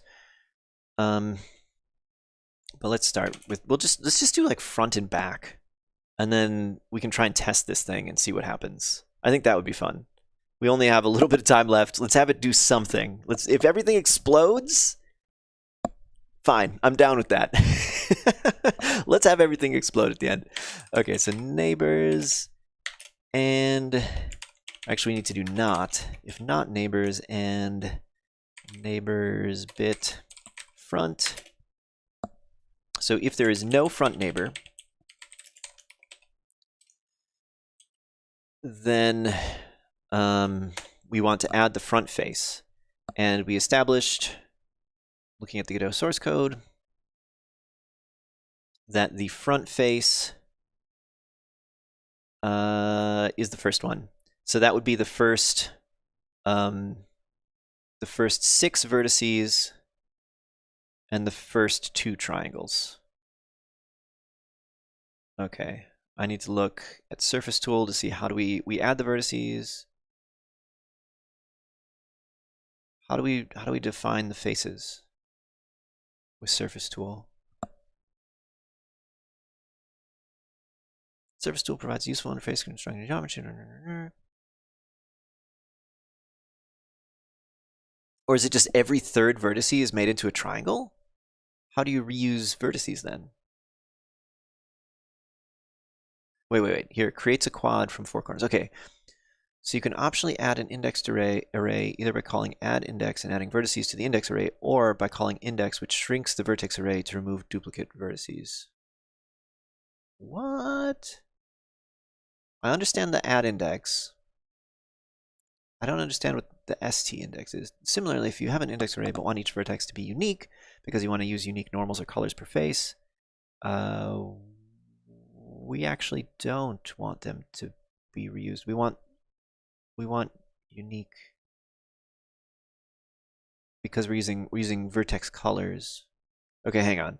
[SPEAKER 1] But let's start with let's just do like front and back, and then we can try and test this thing and see what happens. I think that would be fun. We only have a little bit of time left. Let's have it do something. If everything explodes, fine. I'm down with that. Let's have everything explode at the end. Okay, so neighbors, and actually we need to do not. If not neighbors, and neighbors bit front. So if there is no front neighbor, then we want to add the front face. And we established, looking at the Godot source code, that the front face is the first one. So that would be the first 6 vertices and the first 2 triangles. Okay, I need to look at surface tool to see how do we add the vertices. How do we define the faces with surface tool? Surface tool provides useful interface for constructing geometry. Or is it just every third vertice is made into a triangle? How do you reuse vertices then? Wait. Here, it creates a quad from 4 corners. Okay. So you can optionally add an indexed array either by calling add index and adding vertices to the index array, or by calling index, which shrinks the vertex array to remove duplicate vertices. What? I understand the add index. I don't understand what the st index is. Similarly, if you have an index array but want each vertex to be unique because you want to use unique normals or colors per face, we actually don't want them to be reused. We want unique because we're using vertex colors. Okay, hang on.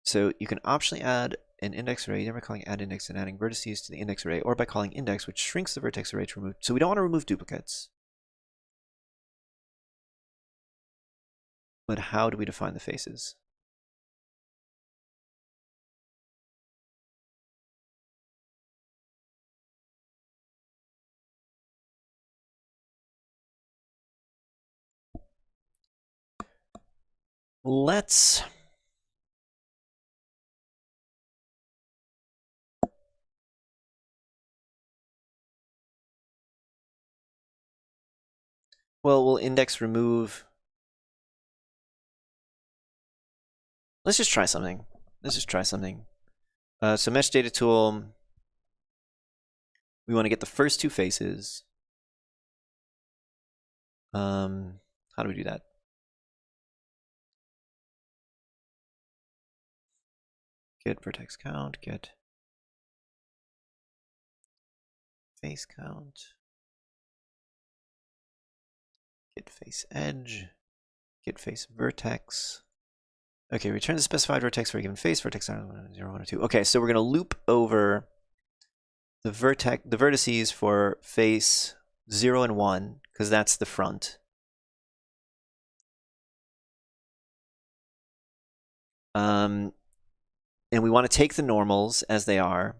[SPEAKER 1] So you can optionally add an index array either by calling add index and adding vertices to the index array, or by calling index, which shrinks the vertex array to remove. So we don't want to remove duplicates. But how do we define the faces? Let's we'll index remove. Let's just try something. So mesh data tool, we want to get the first 2 faces. How do we do that? Get vertex count, get face count, get face edge, get face vertex. Okay, return the specified vertex for a given face, vertex 0, 1, or 2. Okay, so we're going to loop over the vertices for face 0 and 1, because that's the front. And we want to take the normals as they are,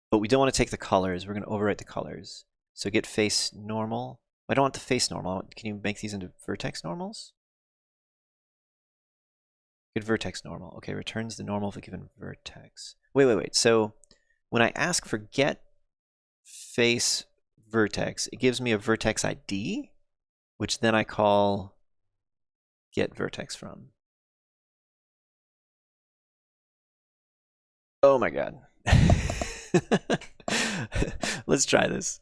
[SPEAKER 1] but we don't want to take the colors. We're going to overwrite the colors. So get face normal. I don't want the face normal. Can you make these into vertex normals? Get vertex normal. Okay, returns the normal of a given vertex. Wait. So when I ask for get face vertex, it gives me a vertex ID, which then I call get vertex from. Oh my god. Let's try this.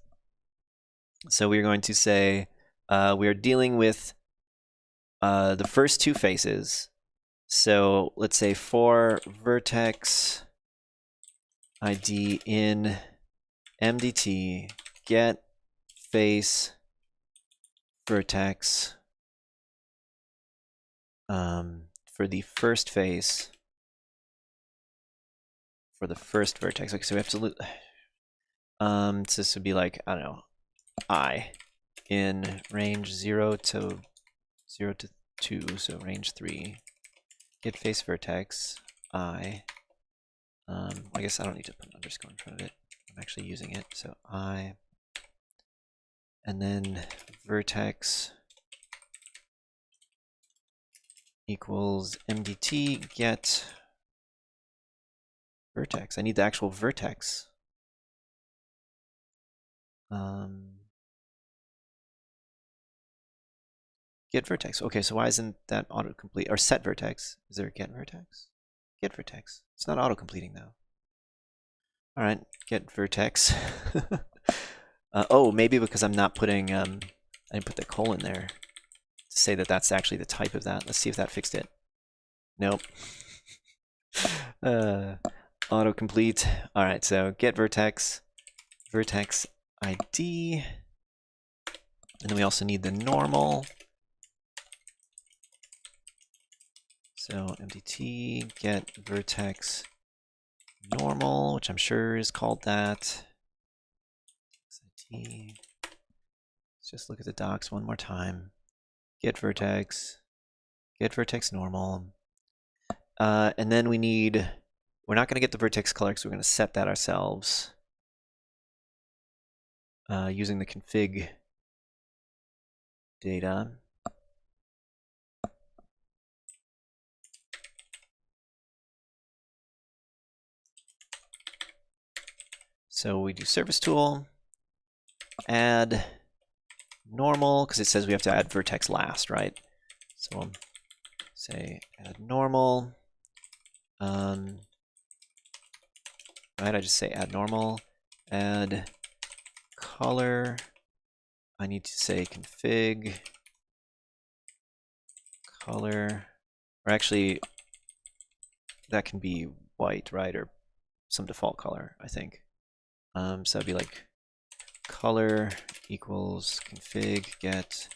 [SPEAKER 1] So we're going to say we are dealing with the first two faces. So let's say for vertex ID in MDT get face vertex for the first face for the first vertex. Okay, so we have to so this would be like, I don't know, I in range 0 to 2, so range 3. Get face vertex I. I guess I don't need to put an underscore in front of it. I'm actually using it, so I. And then vertex equals MDT get vertex. I need the actual vertex. Get vertex. Okay, so why isn't that autocomplete? Or set vertex? Is there a get vertex? Get vertex. It's not autocompleting though. All right, get vertex. Oh, maybe because I'm not putting, I didn't put the colon there to say that that's actually the type of that. Let's see if that fixed it. Nope. Autocomplete. All right, so get vertex, vertex ID, and then we also need the normal. So MDT get vertex normal, which I'm sure is called that. Let's just look at the docs one more time. Get vertex normal. And then we need, we're not going to get the vertex color because we're going to set that ourselves using the config data. So we do service tool, add normal, because it says we have to add vertex last, right? So we'll say add normal. Right, I just say add normal, add color. I need to say config color, or actually that can be white, right? Or some default color, I think. So it'd be like color equals config get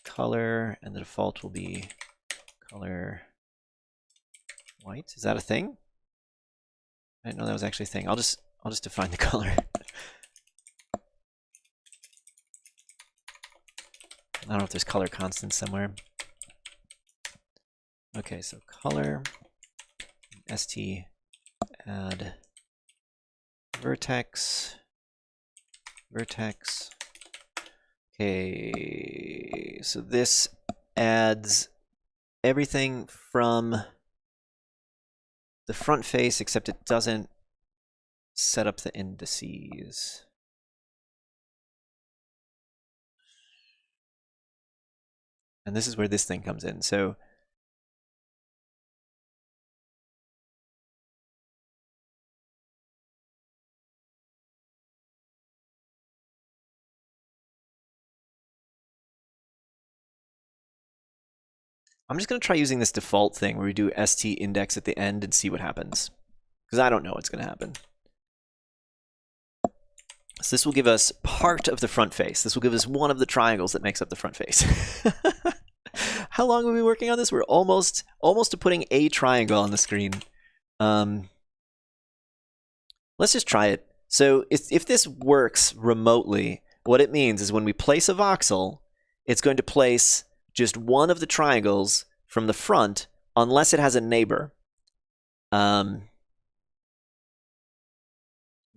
[SPEAKER 1] color, and the default will be color white. Is that a thing? I didn't know that was actually a thing. I'll just define the color. I don't know if there's color constants somewhere. Okay, so color st add vertex. Okay, so this adds everything from the front face, except it doesn't set up the indices. And this is where this thing comes in. So I'm just going to try using this default thing where we do st index at the end and see what happens, because I don't know what's going to happen. So this will give us part of the front face. This will give us one of the triangles that makes up the front face. How long have we been working on this? We're almost to putting a triangle on the screen. Let's just try it. So if this works remotely, what it means is when we place a voxel, it's going to place just one of the triangles from the front, unless it has a neighbor. Why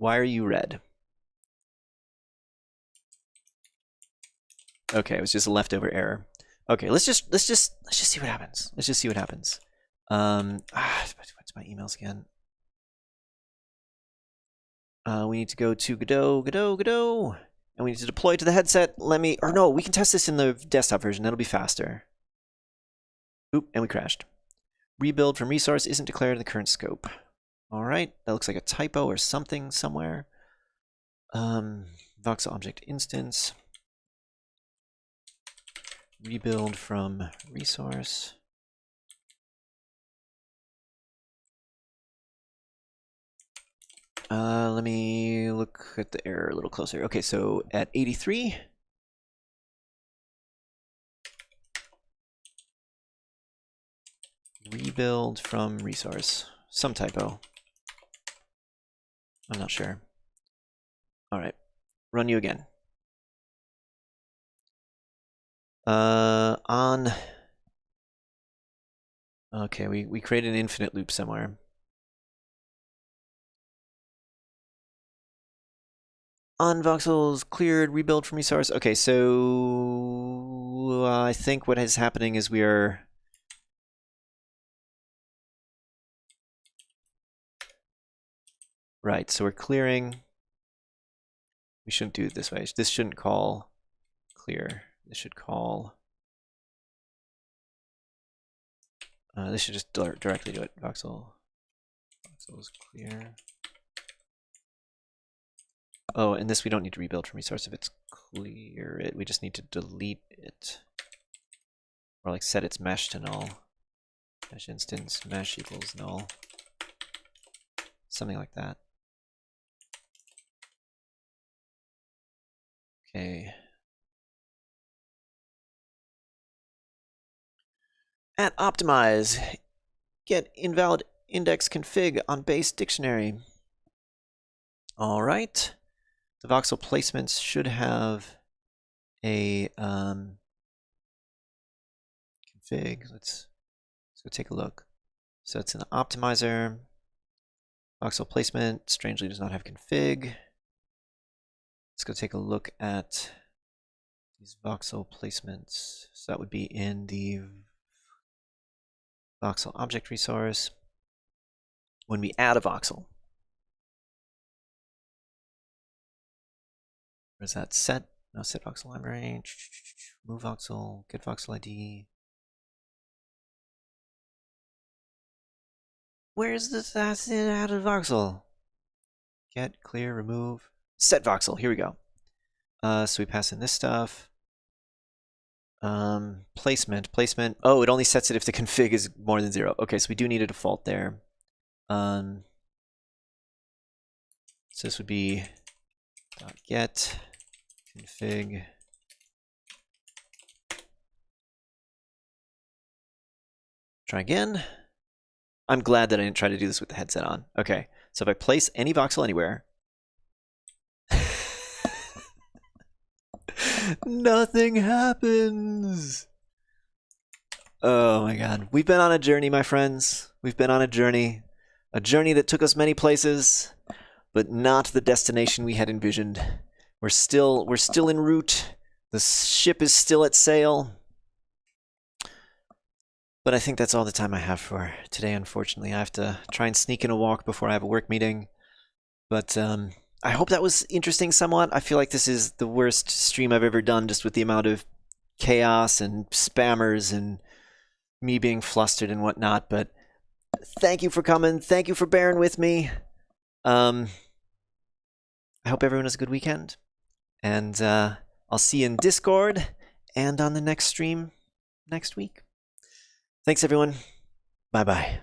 [SPEAKER 1] are you red? Okay, it was just a leftover error. Okay, let's just see what happens. Let's just see what happens. What's my emails again? We need to go to Godot, and we need to deploy to the headset. We can test this in the desktop version. That'll be faster. Oop, and we crashed. Rebuild from resource isn't declared in the current scope. All right, that looks like a typo or something somewhere. Voxel object instance. Rebuild from resource. Let me look at the error a little closer. Okay, so at 83. Rebuild from resource. Some typo. I'm not sure. All right, run you again. Okay, we created an infinite loop somewhere. On voxels cleared, rebuild from resource. Okay, so I think what is happening is we are right. So we're clearing. We shouldn't do it this way. This shouldn't call clear. This should call. This should just directly do it. Voxels clear. Oh, and this we don't need to rebuild from resource if it's clear it. We just need to delete it. Or like set its mesh to null. Mesh instance, mesh equals null. Something like that. Okay. At optimize, get invalid index config on base dictionary. All right. The voxel placements should have a config. Let's go take a look. So it's an optimizer. Voxel placement strangely does not have config. Let's go take a look at these voxel placements. So that would be in the voxel object resource. When we add a voxel, where's that set? No, set voxel library. Move voxel, get voxel ID. Where's this asset added voxel? Get, clear, remove, set voxel. Here we go. So we pass in this stuff. Placement. Oh, it only sets it if the config is more than 0. Okay, so we do need a default there. So this would be .get config. Try again. I'm glad that I didn't try to do this with the headset on. Okay, so if I place any voxel anywhere, nothing happens. Oh my god. We've been on a journey, my friends. We've been on a journey that took us many places, but not the destination we had envisioned. We're still en route. The ship is still at sail. But I think that's all the time I have for today, unfortunately. I have to try and sneak in a walk before I have a work meeting. But I hope that was interesting somewhat. I feel like this is the worst stream I've ever done, just with the amount of chaos and spammers and me being flustered and whatnot. But thank you for coming. Thank you for bearing with me. I hope everyone has a good weekend. And I'll see you in Discord and on the next stream next week. Thanks, everyone. Bye-bye.